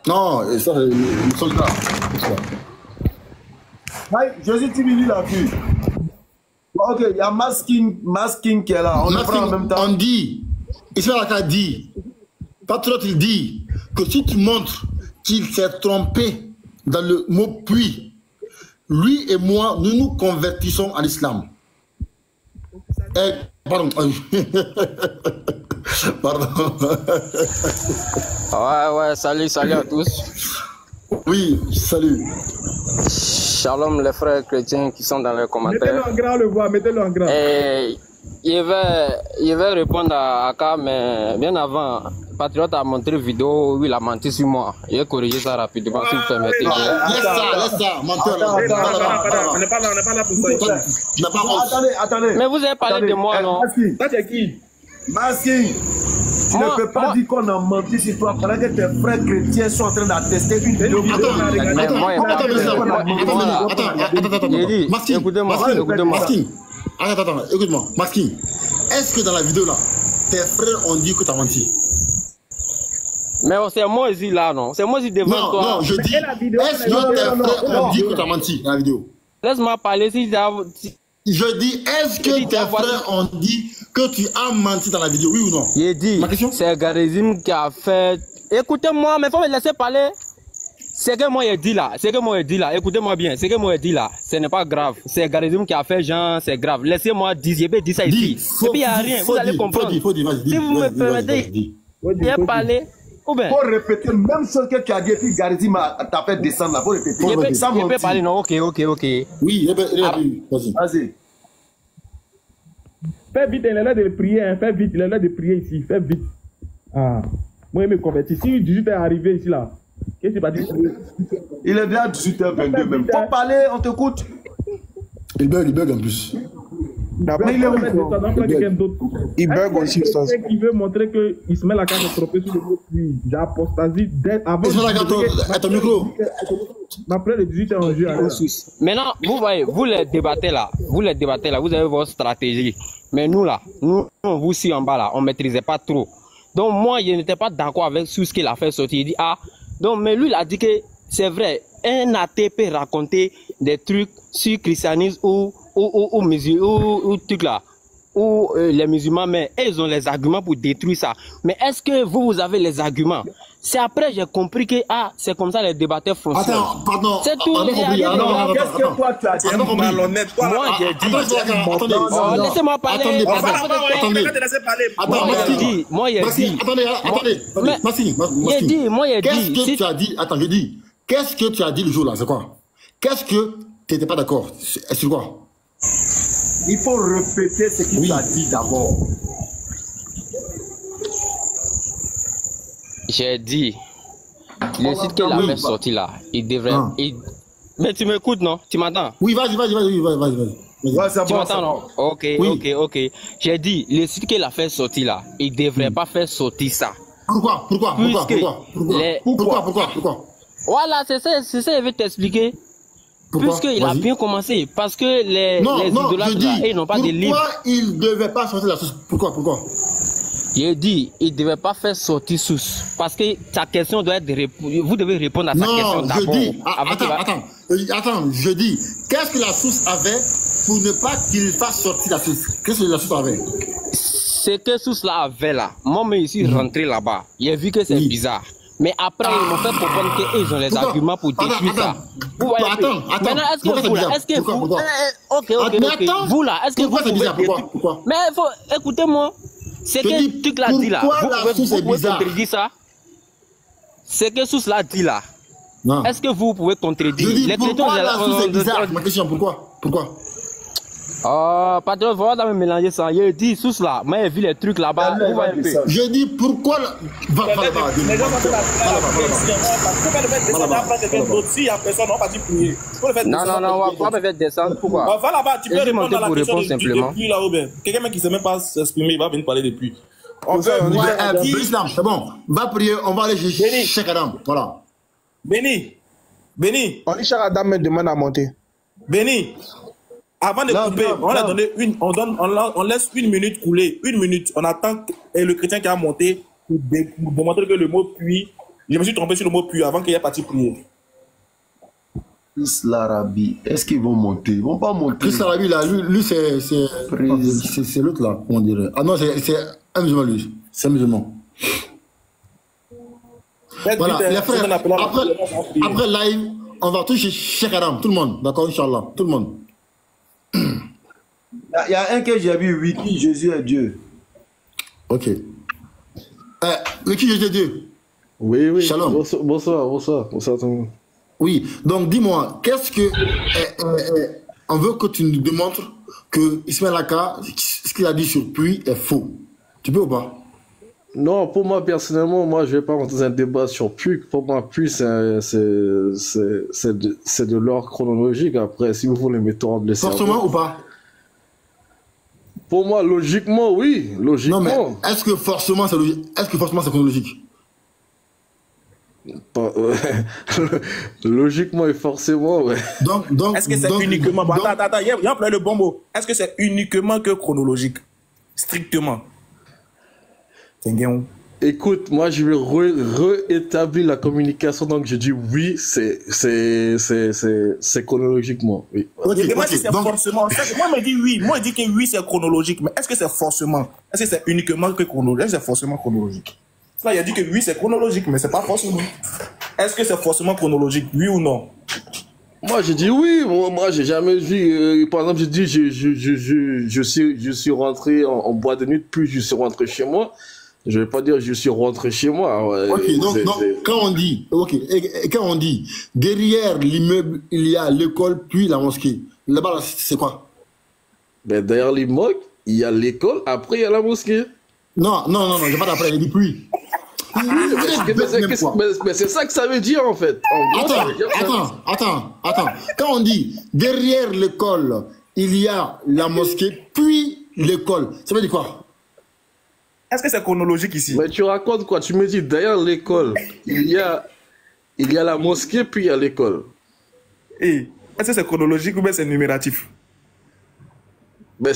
Non, ça, le soldat. Jésus TV, lui, l'a vu. Ok, il y a Masking qui est là. On le prend en même temps. On dit, Ismaël dit, Patriote, il dit que si tu montres qu'il s'est trompé dans le mot puis, lui et moi, nous nous convertissons à l'islam. Pardon. Ouais, salut à tous. Oui, salut. Shalom les frères chrétiens qui sont dans les commentaires. Mettez-le en grand, le voix, mettez-le en grand. Je vais répondre à Aka, mais bien avant, Patriote a montré une vidéo où il a menti sur moi. Je vais corriger ça rapidement, si vous permettez. Laisse ça, menteur. On n'est pas là pour ça. Attendez. Mais vous avez parlé de moi, non? Ça, c'est qui? Masking, tu ne peux pas dire qu'on a menti sur toi pendant que tes frères chrétiens sont en train d'attester une vidéo. Attends. Écoute-moi. Masking, est-ce que dans la vidéo là, tes frères ont dit que tu as menti? Mais c'est moi ici là, non? C'est moi ici devant toi. Non, je dis, est-ce que tes frères ont dit que tu as menti dans la vidéo? Laisse-moi parler si je dis, est-ce que tes frères ont dit que tu as menti dans la vidéo, oui ou non? J'ai dit, c'est Garizim qui a fait... Écoutez-moi, mais il faut me laisser parler. C'est que moi, j'ai dit là. Écoutez-moi bien, c'est que moi, j'ai dit là. Ce n'est pas grave. C'est Garizim qui a fait genre, c'est grave. Laissez-moi dire, je vais dire ça ici. Et puis, il n'y a rien, vous allez comprendre. Si vous me permettez, j'ai parlé. Faut répéter même chose que tu as dit et puis Garidi t'a fait descendre là. Faut répéter. Il peut parler, non? Ok. Oui, vas-y. Fais vite, il est là de prier, hein. Fais vite, il est là de prier ici. Fais vite. Ah. Moi, il me convertit. Si 18 est arrivé ici là, qu'est-ce que tu vas dire? Il est déjà 18h22 même. Faut parler, on t'écoute. Il bug en plus. Mais il est où? Il bug aussi. Il veut montrer que Ismaël a qu'à se tromper sur le mot puis. J'ai apostasie dès avant. Attends, micro. Après le 18 en jeu. Maintenant, vous voyez, vous les débattez là, vous avez votre stratégie. Mais nous là, nous vous ici en bas là, on ne maîtrisait pas trop. Donc moi, je n'étais pas d'accord avec ce qu'il a fait sortir. Il dit, donc, mais lui, il a dit que c'est vrai, un athée peut raconter des trucs sur le christianisme ou trucs là, ou les musulmans, mais ils ont les arguments pour détruire ça. Mais est-ce que vous avez les arguments? C'est après j'ai compris que c'est comme ça les débatteurs français. Attends, pardon. C'est tout. Qu'est-ce que toi tu as dit? Malhonnête. Moi j'ai dit. Laissez-moi parler. Moi j'ai dit. Qu'est-ce que tu as dit? Attends, j'ai dit. Qu'est-ce que tu as dit le jour là? C'est quoi? Qu'est-ce que tu n'étais pas d'accord? C'est quoi? Il faut répéter ce qu'il t'a dit d'abord. J'ai dit, le site qu'il avait sorti là, il devrait... Mais tu m'écoutes, non? Tu m'entends? Oui, vas-y. Tu m'entends, non? Ok. J'ai dit, le site qu'il a fait sortir là, il ne devrait pas faire sortir ça. Pourquoi? Voilà, c'est ça, je vais t'expliquer. Puisqu'il a bien commencé, parce que les idolâtres là, ils n'ont pas de livres. Pourquoi il ne devait pas sortir la source? Pourquoi? J'ai dit, il ne devait pas faire sortir source. Parce que sa question doit être vous devez répondre à sa question d'abord. Attends, je dis, qu'est-ce que la source avait pour ne pas qu'il fasse sortir la source? Qu'est-ce que la source avait? Ce que source là avait là, moi je suis rentré là-bas, j'ai vu que c'est bizarre. Mais après, ils m'ont fait comprendre qu'ils ont les arguments pour détruire ça. Maintenant, est-ce que vous là, vous là, est-ce que vous pouvez Pourquoi? Mais il faut, écoutez-moi, c'est que truc là dit là, vous pouvez contredire ça. C'est que source là dit là. Est-ce que vous pouvez contredire? Les pourquoi la source est bizarre? Ma question, pourquoi? Patron, voilà me mélanger ça. Il dit sous là, mais j'ai vu les trucs là-bas. Je dis pourquoi. Non, on va me faire descendre. Pourquoi? Va là-bas, tu peux répondre à la question simplement. Quelqu'un qui ne sait même pas s'exprimer, il va venir parler depuis. C'est bon, va prier, on va aller chez Cheikh Adam. Voilà. Béni. On dit Cheikh Adam me demande à monter. Béni. Avant de couper, on laisse 1 minute couler. 1 minute. On attend le chrétien qui a monté pour démontrer que le mot puis. Je me suis trompé sur le mot puis avant qu'il y ait parti prier. Chris Larabi, est-ce qu'ils vont monter? Ils vont pas monter. Chris Larabi, là, lui c'est l'autre là, on dirait. Ah non, c'est un musulman, lui. C'est un musulman. Voilà, les frères, après live, on va toucher Cheikh Adam, tout le monde, d'accord, Inch'Allah, tout le monde. Il y a un que j'ai vu, Wiki, Jésus est Dieu. Ok. Wiki, Jésus est Dieu. Oui. Shalom. Bonsoir tout le monde. Oui, donc dis-moi, qu'est-ce que... on veut que tu nous démontres que Ismaël Aka, ce qu'il a dit sur Puy est faux. Tu peux ou pas? Non, pour moi, personnellement, je ne vais pas rentrer dans un débat sur Puy. Pour moi, Puy, c'est de l'ordre chronologique. Après, si vous voulez mettre en de forcément ou pas? Pour moi, logiquement, oui. Logiquement. Non, mais est-ce que forcément c'est logique? Est-ce que forcément c'est chronologique? Logiquement et forcément, ouais. Donc, est-ce que c'est uniquement... Attends, il y a plein de bons mots. Est-ce que c'est uniquement que chronologique? Strictement. Écoute, moi je vais rétablir la communication, donc je dis oui, c'est chronologiquement. Oui. Okay, moi, si c'est forcément. Moi, je dis oui. Moi, je dis que oui, c'est chronologique. Mais est-ce que c'est forcément? Est-ce que c'est uniquement que chronologique? Est-ce que c'est forcément chronologique? Là, il a dit que oui, c'est chronologique, mais c'est pas forcément. Est-ce que c'est forcément chronologique, oui ou non? Moi, je dis oui. Moi, j'ai jamais vu. Par exemple, je dis, je suis rentré en boîte de nuit, puis je suis rentré chez moi. Je vais pas dire je suis rentré chez moi. Ouais. Ok, donc quand on dit, et quand on dit derrière l'immeuble il y a l'école puis la mosquée, là-bas c'est quoi? Ben derrière l'immeuble il y a l'école, après il y a la mosquée. Non, j'ai pas d'après, il dit puis. Mais c'est ça que ça veut dire en fait. En gros, Attends. Quand on dit derrière l'école il y a la mosquée puis l'école, ça veut dire quoi? Est-ce que c'est chronologique ici? Mais tu racontes quoi? Tu me dis derrière l'école, il y a la mosquée, puis il y a l'école. Est-ce que c'est chronologique ou bien c'est numératif? Mais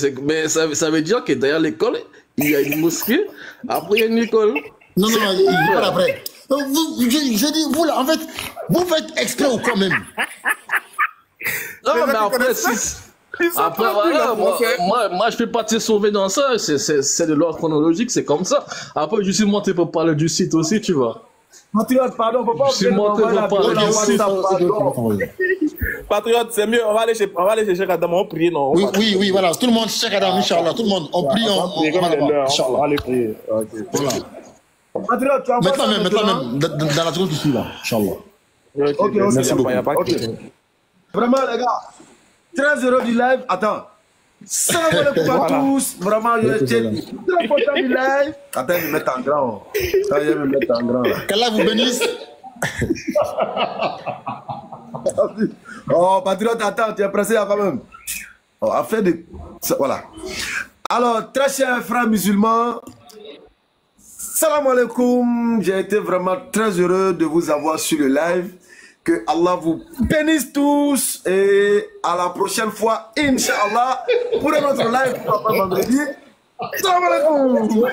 ça veut dire que derrière l'école, il y a une mosquée, après il y a une école. Non, il dit pas après. Je dis, vous là, en fait, vous faites exprès ou quand même? Non, mais après, après, voilà, moi, je peux pas te sauver dans ça. C'est de l'ordre chronologique, c'est comme ça. Après, je suis monté pour parler du site aussi, tu vois. Patriote, pardon, faut pas. Je suis monté pour parler du site. Patriote, c'est mieux, on va aller chez Cheikh Adam, on prie, non? Oui, voilà, tout le monde, Cheikh Adam, Inch'Allah, tout le monde, on prie, on va là-bas, Inch'Allah. On va aller prier. Voilà. Patriote, tu maintenant même, dans la seconde qui suit là, Inch'Allah. Ok, merci beaucoup. Vraiment, les gars. Très heureux du live. Attends. Salam alaikum à tous. Vraiment, je suis très content du live. Attends, je vais me mettre en grand. Je vais me mettre en grand. Qu'Allah vous bénisse. Oh, patriote, attends, tu es pressé là quand même. Oh, afin de. Voilà. Alors, très chers frères musulmans, salam alaikum. J'ai été vraiment très heureux de vous avoir sur le live. Que Allah vous bénisse tous et à la prochaine fois, Inch'Allah, pour un autre live vendredi. Salam alaikum.